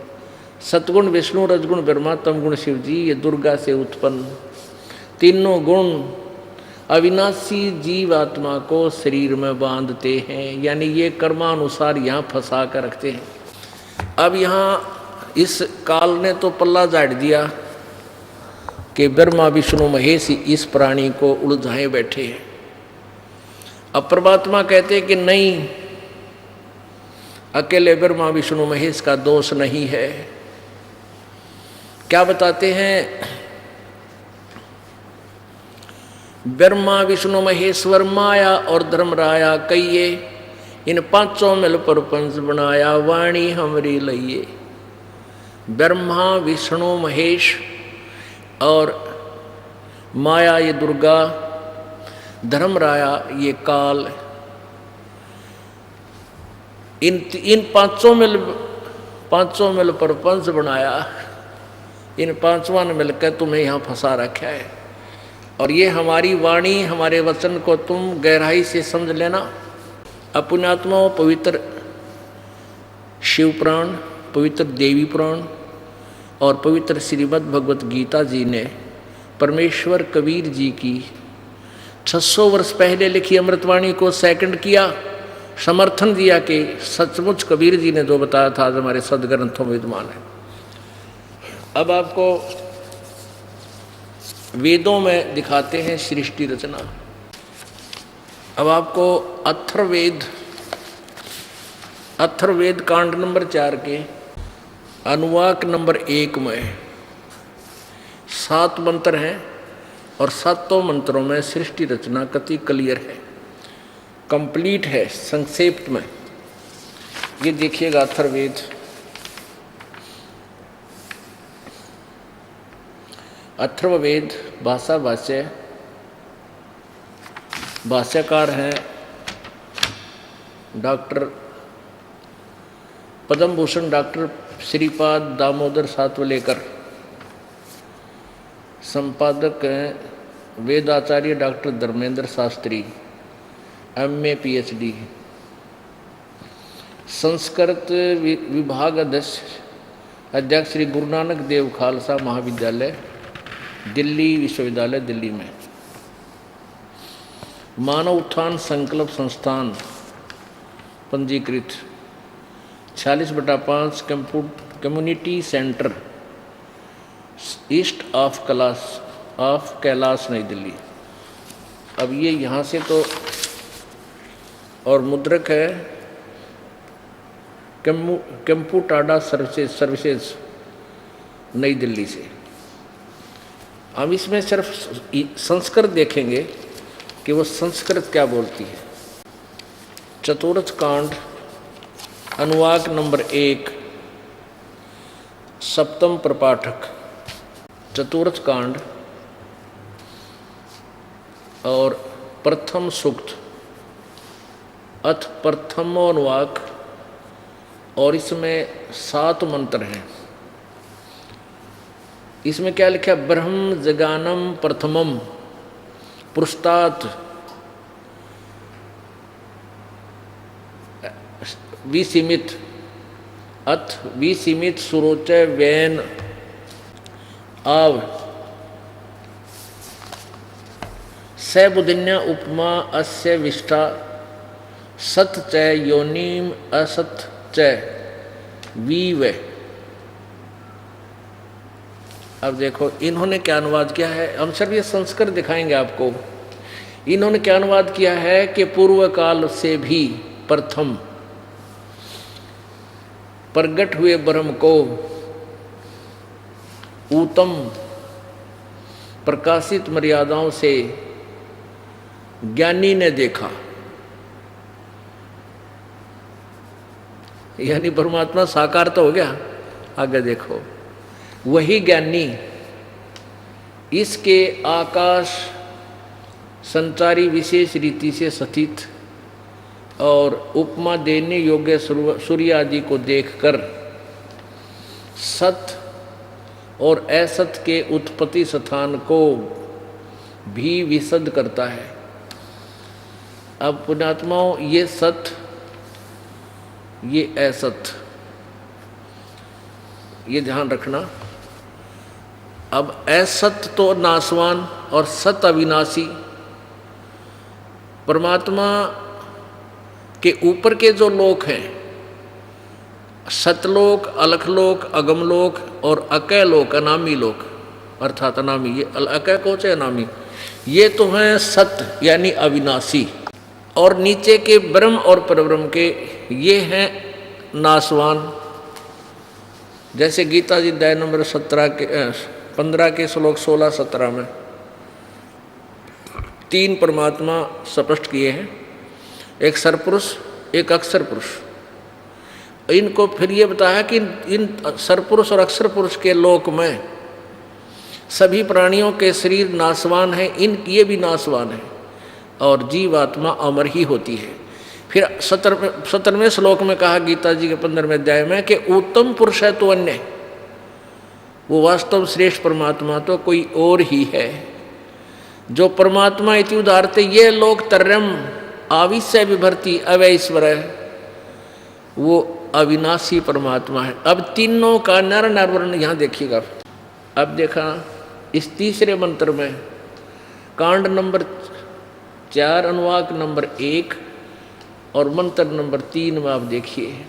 सतगुण विष्णु, रजगुण ब्रह्मा, तमगुण शिव जी, ये दुर्गा से उत्पन्न तीनों गुण अविनाशी जीव आत्मा को शरीर में बांधते हैं, यानी ये कर्मानुसार यहाँ फंसा कर रखते हैं। अब यहाँ इस काल ने तो पल्ला झाड़ दिया कि ब्रह्मा विष्णु महेश इस प्राणी को उलझाए बैठे हैं। अब परमात्मा कहते कि नहीं, अकेले ब्रह्मा विष्णु महेश का दोष नहीं है। क्या बताते हैं? ब्रह्मा विष्णु महेश्वर माया और धर्मराया कहिए, इन पांचों मिल पर पंच बनाया, वाणी हमरी लइए। ब्रह्मा विष्णु महेश और माया ये दुर्गा, धर्मराया ये काल, इन पांचों मिल पर पंच बनाया। इन पांचों ने मिलकर तुम्हें यहाँ फंसा रखा है, और ये हमारी वाणी, हमारे वचन को तुम गहराई से समझ लेना। अपने आत्माओं पवित्र शिव पुराण, पवित्र देवी पुराण और पवित्र श्रीमद् भगवत गीता जी ने परमेश्वर कबीर जी की 600 वर्ष पहले लिखी अमृतवाणी को सेकंड किया, समर्थन दिया कि सचमुच कबीर जी ने जो बताया था आज हमारे सदग्रंथों में विद्यमान है। अब आपको वेदों में दिखाते हैं सृष्टि रचना। अब आपको अथर्ववेद कांड नंबर 4 के अनुवाक नंबर 1 में 7 मंत्र हैं, और 7 मंत्रों में सृष्टि रचना कति क्लियर है, कंप्लीट है। संक्षेप में ये देखिएगा, अथर्ववेद भाषा भाष्य, भाष्यकार हैं डॉक्टर पद्म भूषण डॉक्टर श्रीपाद दामोदर सातवलेकर, संपादक हैं वेदाचार्य doctor Dharmendra Shastri, MA PhD, Sanskrit विभाग अध्यक्ष श्री गुरु नानक देव खालसा महाविद्यालय दिल्ली विश्वविद्यालय दिल्ली में, मानव उत्थान संकल्प संस्थान पंजीकृत 46/5 community centre east of Kailash नई दिल्ली। अब ये यहाँ से तो, और मुद्रक है कंप्यूटाडा सर्विसेज नई दिल्ली से। हम इसमें सिर्फ संस्कृत देखेंगे कि वो संस्कृत क्या बोलती है। चतुर्थ कांड अनुवाक नंबर 1 सप्तम प्रपाठक, चतुर्थ कांड और प्रथम सूक्त अथ प्रथमो अनुवाक, और इसमें 7 मंत्र हैं। इसमें क्या लिखा? ब्रह्म जगानम प्रथमम पुरुषतात विसीमित अथ विसीमित सुरोचय वैन आव सैबुदिन्या उपमा अस्य विष्ठा सत च योनिम असत च वीव। अब देखो इन्होंने क्या अनुवाद किया है, हम सिर्फ ये संस्कृत दिखाएंगे आपको। इन्होंने क्या अनुवाद किया है कि पूर्व काल से भी प्रथम प्रगट हुए ब्रह्म को उत्तम प्रकाशित मर्यादाओं से ज्ञानी ने देखा, यानी परमात्मा साकार तो हो गया। आगे देखो, वही ज्ञानी इसके आकाश संचारी विशेष रीति से स्थित और उपमा देने योग्य सूर्य आदि को देखकर सत और असत के उत्पत्ति स्थान को भी विशद करता है। अब पुण्यात्माओं, ये सत, ये असत, ये ध्यान रखना। अब असत तो नाशवान और सत अविनाशी। परमात्मा के ऊपर के जो लोक हैं, सतलोक, अलखलोक, अगमलोक और अकय लोक, अनामी लोक, अर्थात अनामी, ये अकय को चाहे अनामी, ये तो हैं सत यानी अविनाशी। और नीचे के ब्रह्म और परब्रह्म के ये हैं नाशवान। जैसे गीता जी अध्याय नंबर 15 के श्लोक 16-17 में 3 परमात्मा स्पष्ट किए हैं, एक सरपुरुष, एक अक्षर पुरुष। इनको फिर ये बताया कि इन सरपुरुष और अक्षर पुरुष के लोक में सभी प्राणियों के शरीर नाशवान हैं, ये भी नाशवान है और जीवात्मा अमर ही होती है। फिर 17वें श्लोक में कहा गीता जी के 15वें अध्याय में कि उत्तम पुरुष है तो अन्य, वो वास्तव श्रेष्ठ परमात्मा तो कोई और ही है। जो परमात्मा इति उदाहरते ये लोक तरम आविश्य विभर्ति अवैश्वर है, वो अविनाशी परमात्मा है। अब तीनों का नर नरवर्ण यहाँ देखिएगा। अब देखा इस तीसरे मंत्र में कांड नंबर 4 अनुवाक नंबर 1 और मंत्र नंबर 3 में आप देखिए,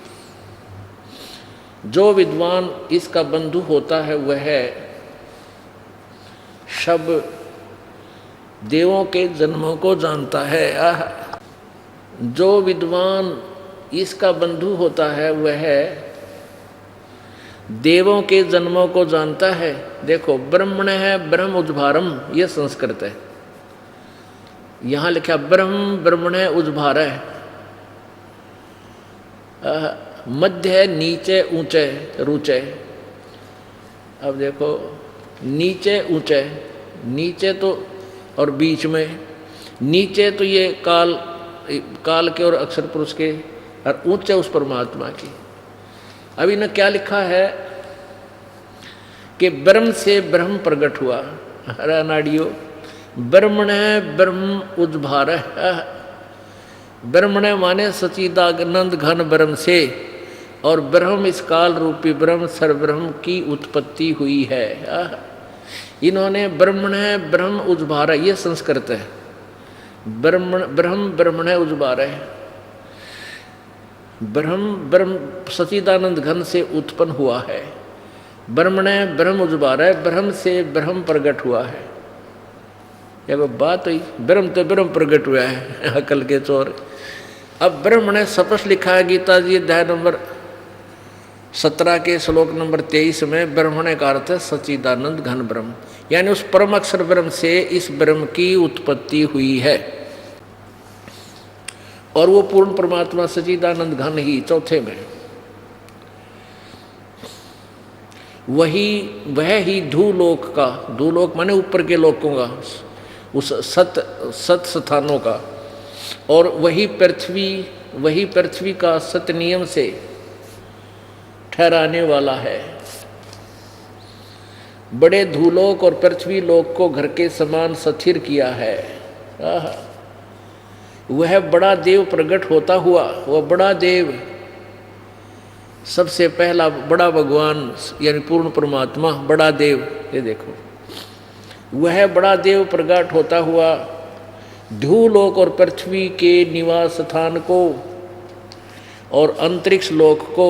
जो विद्वान इसका बंधु होता है वह सब देवों के जन्मों को जानता है। जो विद्वान इसका बंधु होता है वह देवों के जन्मों को जानता है। देखो ब्रह्मण है ब्रह्म उद्भारम, ये संस्कृत है। यहाँ लिखा ब्रह्म ब्रह्मण है उद्भार है, मध्य है नीचे ऊंचे रुचे। अब देखो नीचे ऊंचे, नीचे तो और बीच में, नीचे तो ये काल के और अक्षर पुरुष के, और ऊंचे उस परमात्मा की। अभी न क्या लिखा है कि ब्रह्म से ब्रह्म प्रकट हुआ। अरे नाड़ियो, ब्रह्मण है ब्रह्म उद्भार है। ब्रह्मण माने सच्चिदानंद घन ब्रह्म से, और ब्रह्म इस काल रूपी ब्रह्म सर्वब्रह्म की उत्पत्ति हुई है। इन्होंने ब्रह्मण है ब्रह्म उद्भार है, ये संस्कृत है। ब्रह्म ब्रह्मण है उद्भार है, ब्रह्म सच्चिदानंद घन से उत्पन्न हुआ है। ब्रह्मण है ब्रह्म उद्भार है, ब्रह्म से ब्रह्म प्रकट हुआ है। ये बात हुई, ब्रह्म तो ब्रह्म प्रकट हुआ है, अकल के चोर। अब ब्रह्म ने स्पष्ट लिखा है गीता जी अध्याय नंबर 17 के श्लोक नंबर 23 में, ब्रह्मण का अर्थ है सच्चिदानंद घन ब्रह्म, यानी उस परम अक्षर ब्रह्म से इस ब्रह्म की उत्पत्ति हुई है। और वो पूर्ण परमात्मा सच्चिदानंद घन ही चौथे में, वह ही धूलोक का, धूलोक माने ऊपर के लोकों का, उस सत स्थानों का, और वही पृथ्वी का सत नियम से ठहराने वाला है। बड़े धूलोक और पृथ्वी लोक को घर के समान स्थिर किया है। वह बड़ा देव प्रकट होता हुआ, वह बड़ा देव सबसे पहला बड़ा भगवान यानी पूर्ण परमात्मा बड़ा देव। ये देखो वह बड़ा देव प्रकट होता हुआ धूलोक और पृथ्वी के निवास स्थान को और अंतरिक्ष लोक को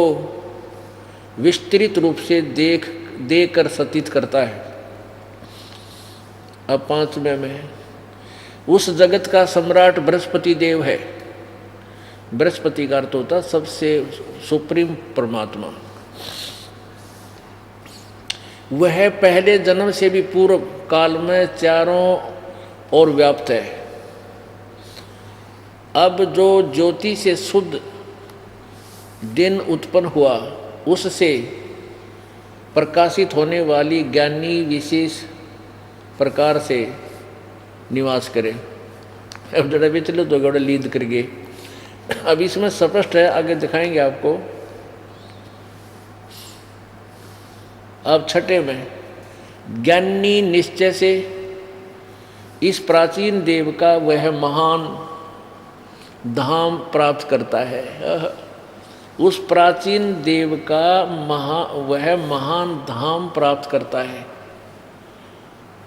विस्तृत रूप से देकर सतीत करता है। अब 5वें में उस जगत का सम्राट बृहस्पति देव है। बृहस्पति का अर्थ होता सबसे सुप्रीम परमात्मा। वह पहले जन्म से भी पूर्व काल में चारों ओर व्याप्त है। अब जो ज्योति से शुद्ध दिन उत्पन्न हुआ, उससे प्रकाशित होने वाली ज्ञानी विशेष प्रकार से निवास करे। अब जरा भी चलो तो गौड़ा लीद करके, अब इसमें स्पष्ट है, आगे दिखाएंगे आपको। अब 6 में ज्ञानी निश्चय से इस प्राचीन देव का वह महान धाम प्राप्त करता है। उस प्राचीन देव का वह महान धाम प्राप्त करता है,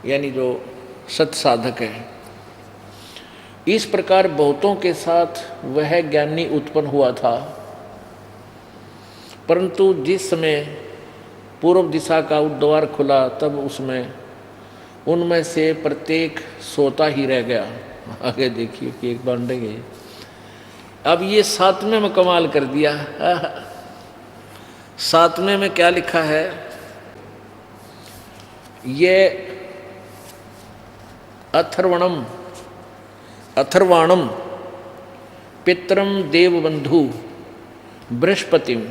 यानी जो सत साधक है। इस प्रकार बहुतों के साथ वह ज्ञानी उत्पन्न हुआ था, परंतु जिस समय पूर्व दिशा का द्वार खुला, तब उनमें से प्रत्येक सोता ही रह गया। आगे देखिए कि एक बांटेंगे। अब ये 7वें में कमाल कर दिया। 7वें में क्या लिखा है? ये अथर्वाणम पितरम देवबंधु बृहस्पतिम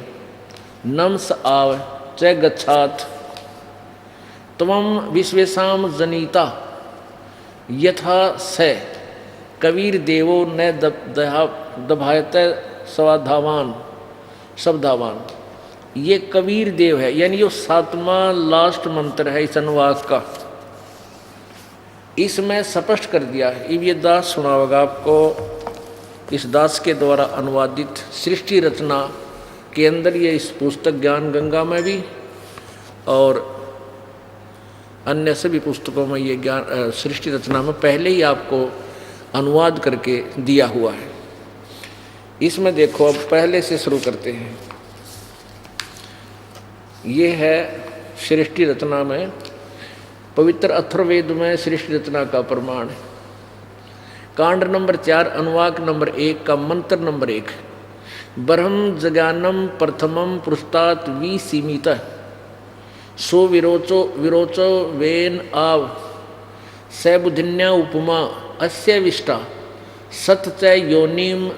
नमस आव च गच्छात त्वं विश्वेशाम जनिता यथा स कबीर देवो न दभायत शब्दावान। ये कबीर देव है, यानी ये 7वां लास्ट मंत्र है इस अनुवाद का। इसमें स्पष्ट कर दिया। अब ये दास सुनाओगा आपको। इस दास के द्वारा अनुवादित सृष्टि रचना के अंदर ये इस पुस्तक ज्ञान गंगा में भी और अन्य सभी पुस्तकों में ये ज्ञान सृष्टि रचना में पहले ही आपको अनुवाद करके दिया हुआ है। इसमें देखो, अब पहले से शुरू करते हैं। ये है सृष्टि रचना में, पवित्र अथर्ववेद में सृष्टि रचना का प्रमाण है। कांड नंबर 4 अनुवाक नंबर 1 का मंत्र नंबर 1। ब्रह्म जगानम प्रथमम पृष्ठात विसीमित सो विरोचो वेन आव सैबुधिन्या उपमा अस्य विष्टा सत च योनिम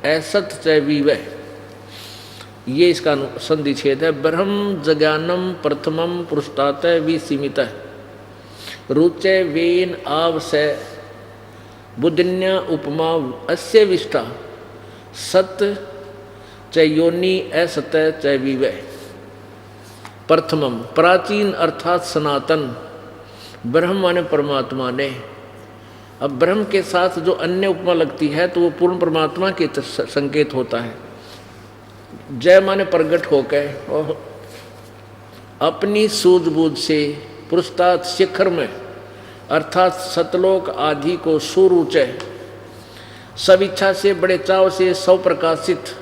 असत च विवै। ये इसका संधि छेद है। ब्रह्म जगानम प्रथमम पृष्ठात विसीमित रुचे वेन आव से बुद्धिन्या उपमा अस्य विष्टा सत च योनि असत च विवै। प्रथमम प्राचीन अर्थात सनातन, ब्रह्म माने परमात्मा ने। अब ब्रह्म के साथ जो अन्य उपमा लगती है तो वो पूर्ण परमात्मा के संकेत होता है। जय माने प्रगट होकर और अपनी सूझबूझ से पृष्ठात शिखर में अर्थात सतलोक आदि को सुरुचय सब इच्छा से बड़े चाव से स्वप्रकाशित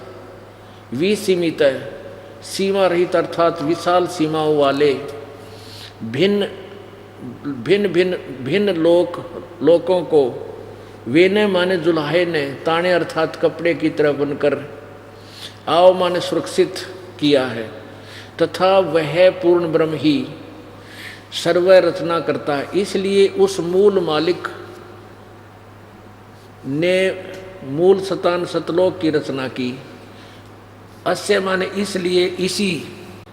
विसीमित सीमा रहित अर्थात विशाल सीमाओं वाले भिन्न लोकों को वेने माने जुल्हे ने ताने अर्थात कपड़े की तरह बनकर आओ माने सुरक्षित किया है, तथा वह पूर्ण ब्रह्म ही सर्व रचना करता है। इसलिए उस मूल मालिक ने मूल सतान सतलोक की रचना की। अस्य माने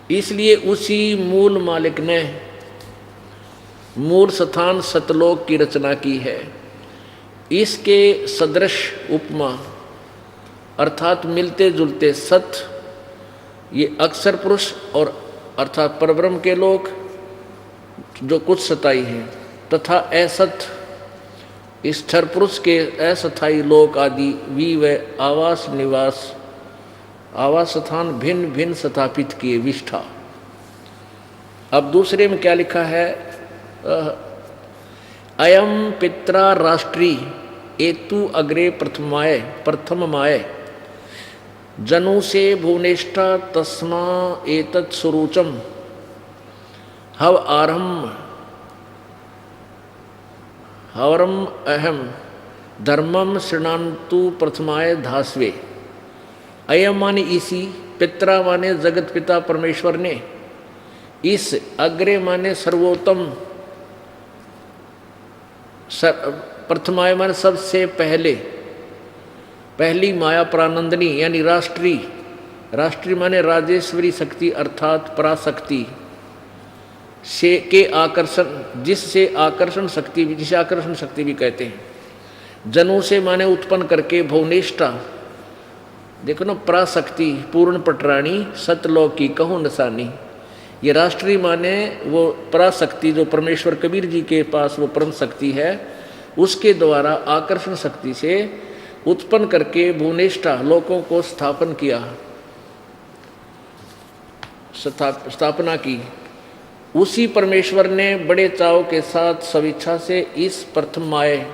इसलिए उसी मूल मालिक ने मूल स्थान सतलोक की रचना की है। इसके सदृश उपमा अर्थात मिलते जुलते सत, ये अक्षर पुरुष और अर्थात परब्रह्म के लोक जो कुछ सताई हैं, तथा असत स्थिर पुरुष के अस्थायी लोक आदि वी व आवास स्थान भिन्न भिन्न स्थापित किए विष्ठा। अब दूसरे में क्या लिखा है? अयम पित्रा राष्ट्री एतु अग्रे प्रथमाय जनु से भुवनेष्ठा तस्मा एतत् सुरुचम हव हवरम अहम धर्मम शृणान्तु प्रथमाय धास्वे। अयम माने इसी, पित्रा माने जगत पिता परमेश्वर ने, इस अग्रे माने सर्वोत्तम, प्रथमाय माने सबसे पहले, पहली माया प्रानंदनी यानी राष्ट्रीय, राष्ट्रीय माने राजेश्वरी शक्ति अर्थात पराशक्ति से के आकर्षण, जिससे आकर्षण शक्ति, जिसे आकर्षण शक्ति भी कहते हैं। जनु से माने उत्पन्न करके, भुवनेष्ठा देखो ना, पराशक्ति पूर्ण पटराणी सतलौकी कहूँ नसानी। ये राष्ट्रीय माने वो पराशक्ति जो परमेश्वर कबीर जी के पास वो परम शक्ति है, उसके द्वारा आकर्षण शक्ति से उत्पन्न करके भुवनेष्ठा लोकों को स्थापन किया, स्थापना की। उसी परमेश्वर ने बड़े चाव के साथ स्वेच्छा से इस प्रथम माया,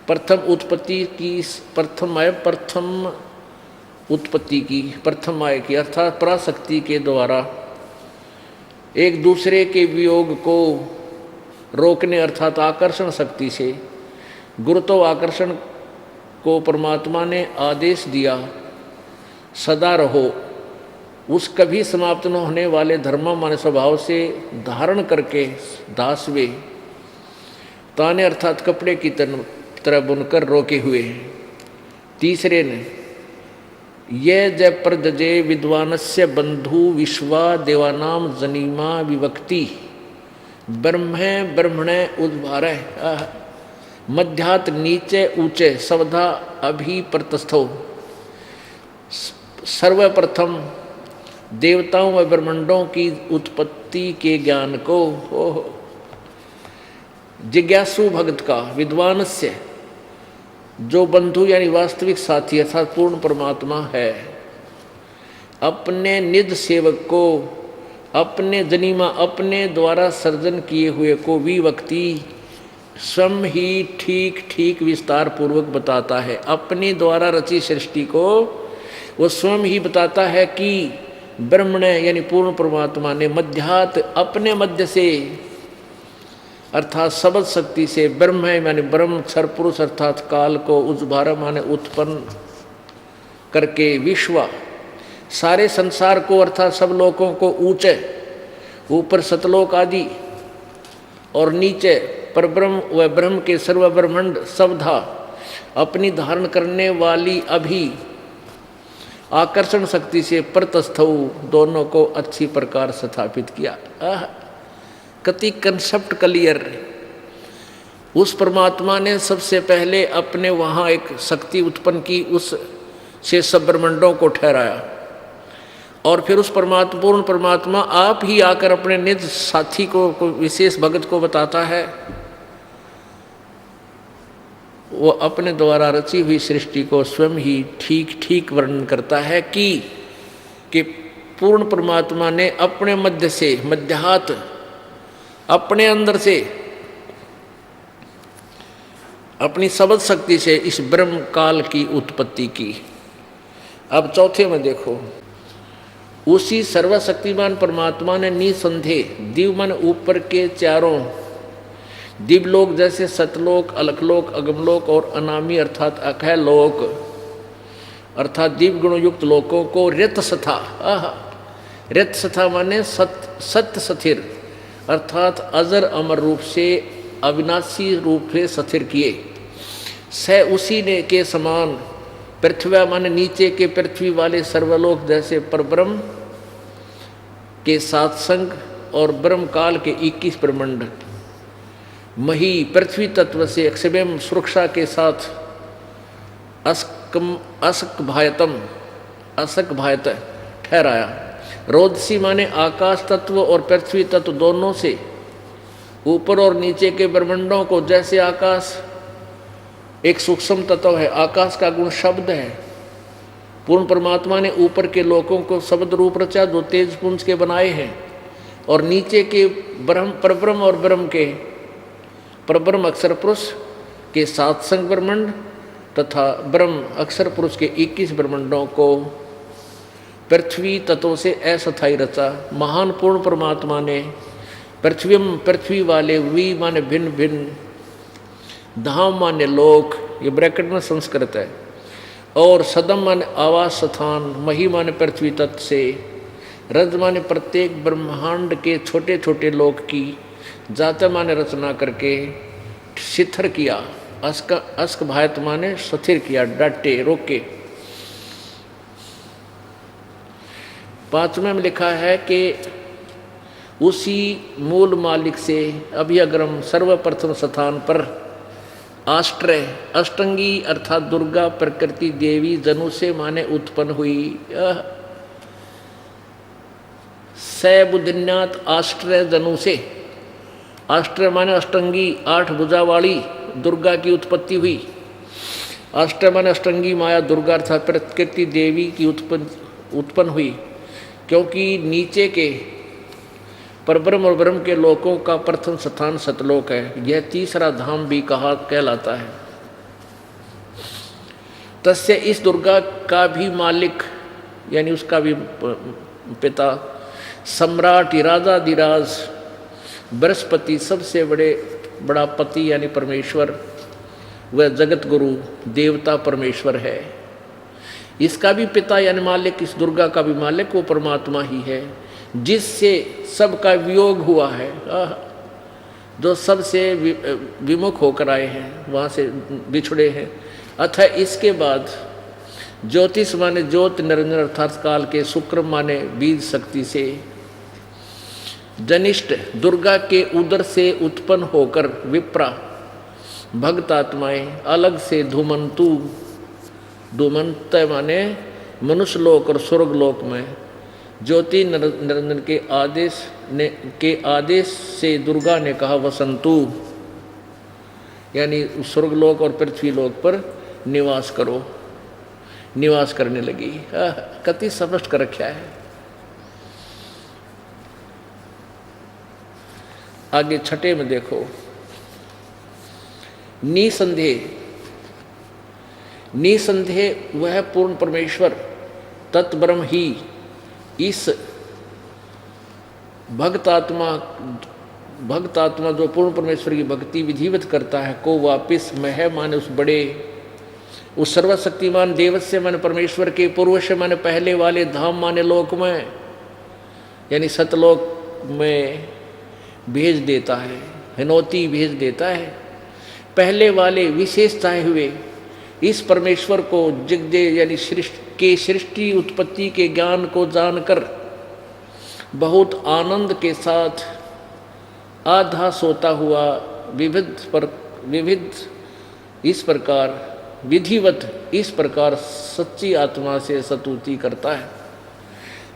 प्रथम उत्पत्ति की, प्रथम माया, प्रथम उत्पत्ति की, प्रथम माया की अर्थात पराशक्ति के द्वारा एक दूसरे के वियोग को रोकने अर्थात आकर्षण शक्ति से गुरुत्व आकर्षण को परमात्मा ने आदेश दिया, सदा रहो, उस कभी समाप्त न होने वाले धर्म माने स्वभाव से धारण करके दासवे, ताने अर्थात कपड़े की तरह बुनकर रोके हुए। तीसरे ने ये जय प्रजजे विद्वानस्य बंधु विश्वा देवानाम जनीमा विवक्ति ब्रह्मे ब्रह्मणे उद्भारे मध्यात नीचे ऊंचे सवधा अभी प्रतस्थो। सर्वप्रथम देवताओं व ब्रह्मांडों की उत्पत्ति के ज्ञान को जिज्ञासु भक्त का, विद्वान से जो बंधु यानी वास्तविक साथी अर्थात पूर्ण परमात्मा है, अपने निज सेवक को, अपने जनीमा, अपने द्वारा सर्जन किए हुए को विवक्ति स्वयं ही ठीक ठीक विस्तार पूर्वक बताता है। अपने द्वारा रची सृष्टि को वो स्वयं ही बताता है कि ब्रह्मण यानी पूर्ण परमात्मा ने मध्यात अपने मध्य से अर्थात सबद शक्ति से, ब्रह्म है माने ब्रह्म क्षर पुरुष अर्थात काल को, उज्भार माने उत्पन्न करके, विश्व सारे संसार को अर्थात सब लोगों को ऊंचे, ऊपर सतलोक आदि और नीचे परब्रह्म व ब्रह्म के सर्व ब्रह्मांड सवधा अपनी धारण करने वाली अभी आकर्षण शक्ति से प्रतस्थौ दोनों को अच्छी प्रकार स्थापित किया। कति कंसेप्ट क्लियर। उस परमात्मा ने सबसे पहले अपने वहाँ एक शक्ति उत्पन्न की, उस से सब ब्रह्मांडों को ठहराया और फिर उस परमात्मा, पूर्ण परमात्मा आप ही आकर अपने निज साथी को विशेष भगत को बताता है। वो अपने द्वारा रची हुई सृष्टि को स्वयं ही ठीक ठीक वर्णन करता है कि पूर्ण परमात्मा ने अपने मध्य से, मध्यात अपने अंदर से, अपनी सबद शक्ति से इस ब्रह्म काल की उत्पत्ति की। अब चौथे में देखो, उसी सर्वशक्तिमान परमात्मा ने निसंदेह दिव्य मन ऊपर के चारों दिव्यलोक जैसे सतलोक, अलकलोक, अगमलोक और अनामी अर्थात अखय लोक अर्थात दिव्य गुणयुक्त लोकों को रितसथा, रितसथा माने सत्य स्थिर अर्थात अजर अमर रूप से, अविनाशी रूप से स्थिर किए। स उसी ने के समान पृथ्वी माने नीचे के पृथ्वी वाले सर्वलोक जैसे परब्रह्म के सात्संग और ब्रह्म काल के 21 ब्रह्मांड मही पृथ्वी तत्व से अक्षयम सुरक्षा के साथ असक भायत ठहराया। रोदसी माने आकाश तत्व और पृथ्वी तत्व दोनों से ऊपर और नीचे के ब्रह्मांडों को, जैसे आकाश एक सूक्ष्म तत्व है, आकाश का गुण शब्द है, पूर्ण परमात्मा ने ऊपर के लोकों को शब्द रूप रचा जो तेज पुंज के बनाए हैं, और नीचे के ब्रह्म परब्रह्म और ब्रह्म के परब्रह्म अक्षर पुरुष के सात्संग ब्रह्मांड तथा ब्रह्म अक्षर पुरुष के 21 ब्रह्मांडों को पृथ्वी तत्वों से अस्थायी रचा। महान पूर्ण परमात्मा ने पृथ्वी वाले वी माने भिन्न भिन्न, धाम माने लोक, ये ब्रैकेट में संस्कृत है, और सदम माने आवास स्थान, मही माने पृथ्वी तत्व से, रज माने प्रत्येक ब्रह्मांड के छोटे छोटे लोक की जाते माने रचना करके शिथिर किया। अस्क भायत माने स्थिर किया, डाटे रोके। 5वें में लिखा है कि उसी मूल मालिक से अभ्यग्रम सर्वप्रथम स्थान पर आष्ट्रय अष्टंगी अर्थात दुर्गा प्रकृति देवी जनु से माने उत्पन्न हुई। सैबुदिन्यात आष्ट्रय जनु से, आष्ट्रय माने अष्टंगी 8 भुजा वाली दुर्गा की उत्पत्ति हुई। आष्ट्रय माने अष्टंगी माया दुर्गा अर्थात प्रकृति देवी की उत्पन्न हुई, क्योंकि नीचे के परब्रह्म और ब्रह्म के लोकों का प्रथम स्थान सतलोक है। यह तीसरा धाम भी कहलाता है। तस्य इस दुर्गा का भी मालिक यानी उसका भी पिता सम्राट राजाधिराज बृहस्पति सबसे बड़ा पति यानी परमेश्वर, वह जगत गुरु देवता परमेश्वर है। इसका भी पिता यानी मालिक, इस दुर्गा का भी मालिक वो परमात्मा ही है, जिससे सबका वियोग हुआ है, जो सबसे विमुख होकर आए हैं, वहाँ से बिछड़े हैं। अतः इसके बाद ज्योतिष माने ज्योत निरंजन अर्थात काल के, शुक्र माने बीज शक्ति से, जनिष्ठ दुर्गा के उदर से उत्पन्न होकर विप्रा भक्त आत्माएं अलग से धूमंतु, धूमंत माने मनुष्य लोक और स्वर्ग लोक में ज्योति निरंजन के आदेश से दुर्गा ने कहा वसंतु, यानी स्वर्गलोक और पृथ्वीलोक पर निवास करने लगी। कति स्पष्ट कर रखा है। आगे छठे में देखो, निसंदेह वह पूर्ण परमेश्वर तत्ब्रह्म ही इस भक्त आत्मा जो पूर्ण परमेश्वर की भक्ति विधिवत करता है को वापिस मह माने उस सर्वशक्तिमान देवस्य माने परमेश्वर के पूर्वश माने पहले वाले धाम माने लोक में यानी सतलोक में भेज देता है, हिनौती भेज देता है। पहले वाले विशेषताएं हुए इस परमेश्वर को जगदे यानी सृष्टि उत्पत्ति के ज्ञान को जानकर बहुत आनंद के साथ आधा सोता हुआ विधिवत इस प्रकार सच्ची आत्मा से स्तुति करता है।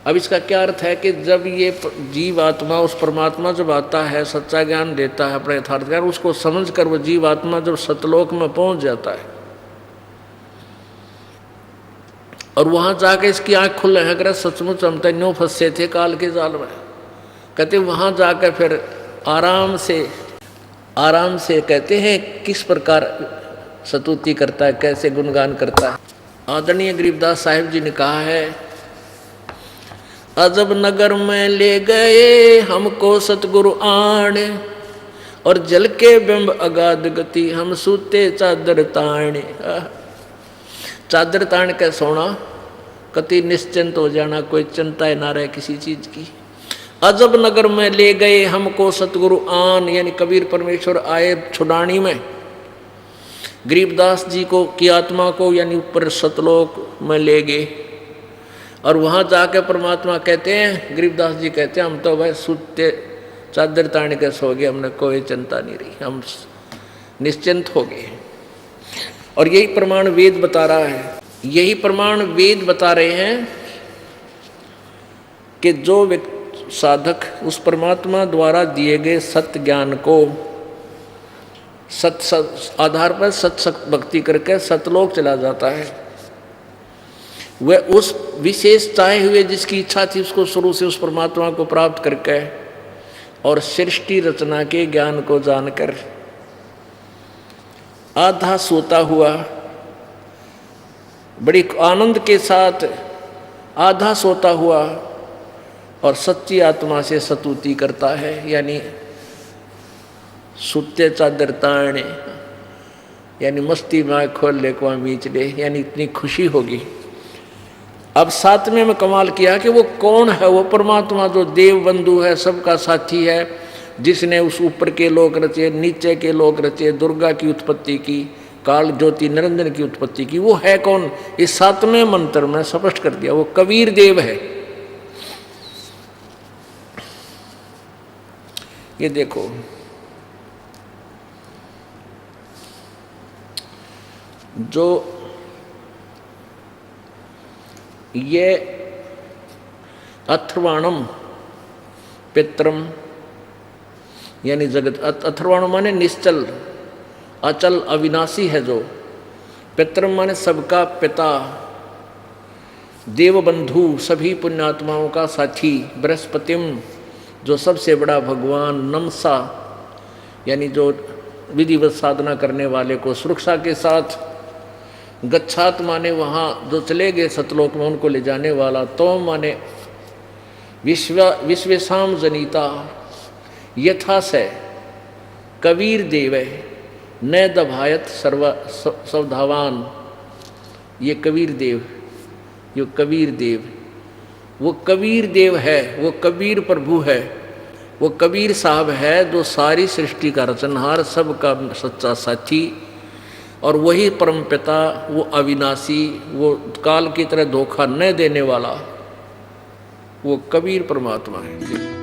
अब इसका क्या अर्थ है कि जब ये जीव आत्मा उस परमात्मा जब आता है, सच्चा ज्ञान देता है, अपने यथार्थ ज्ञान, उसको समझकर वो जीव आत्मा जब सतलोक में पहुंच जाता है और वहां जाकर इसकी आंख खुल है, अगर सचमुच हम तो न्यू फंसे थे काल के जाल में, कहते वहां जाकर फिर आराम से कहते हैं किस प्रकार स्तुति करता है, कैसे गुणगान करता है। आदरणीय गरीबदास साहिब जी ने कहा है, अजब नगर में ले गए हमको सतगुरु आण, और जल के बिंब अगाध गति हम सूते चादर ताण। चादर ताण के सोना, कति निश्चिंत हो जाना, कोई चिंता ना रहे किसी चीज की। अजब नगर में ले गए हमको सतगुरु आन, यानी कबीर परमेश्वर आए छुड़ानी में गरीबदास जी को की आत्मा को यानी ऊपर सतलोक में ले गए। और वहाँ जाकर परमात्मा कहते हैं, गरीबदास जी कहते हैं, हम तो भाई सुते चादर ताण के सो गए, हमने कोई चिंता नहीं रही, हम निश्चिंत हो गए। और यही प्रमाण वेद बता रहा है, यही प्रमाण वेद बता रहे हैं कि जो साधक उस परमात्मा द्वारा दिए गए सत्य ज्ञान को आधार पर सत भक्ति करके सतलोक चला जाता है, वह उस विशेषताएं हुए जिसकी इच्छा थी उसको शुरू से उस परमात्मा को प्राप्त करके और सृष्टि रचना के ज्ञान को जानकर आधा सोता हुआ बड़ी आनंद के साथ आधा सोता हुआ और सच्ची आत्मा से स्तुति करता है, यानी सुते चादर ताने, यानी मस्ती में खोल ले को मीच ले, यानी इतनी खुशी होगी। अब सातवें में कमाल किया कि वो कौन है? वो परमात्मा जो देव बंधु है, सबका साथी है, जिसने उस ऊपर के लोक रचे, नीचे के लोक रचे, दुर्गा की उत्पत्ति की, काल ज्योति निरंजन की उत्पत्ति की। वो है कौन? इस सातवें मंत्र में स्पष्ट कर दिया, वो कबीर देव है। ये देखो, जो ये अथर्वाणम पित्रम, यानी जगत, अथर्वाणम माने निश्चल, अचल, अविनाशी है जो। पित्रम माने सबका पिता, देवबंधु, सभी पुण्यात्माओं का साथी। बृहस्पतिम, जो सबसे बड़ा भगवान। नमसा, यानी जो विधिवत साधना करने वाले को सुरक्षा के साथ। गच्छात माने वहाँ जो चले गए सतलोक में उनको ले जाने वाला। तो माने विश्वेशाम जनिता, यथा से कबीर देव न दभायत सवधावान। ये कबीर देव, ये कबीर देव, वो कबीर देव है, वो कबीर प्रभु है, वो कबीर साहब है जो सारी सृष्टि का रचनहार, सबका सच्चा साथी, और वही परमपिता, वो अविनाशी, वो काल की तरह धोखा न देने वाला, वो कबीर परमात्मा है।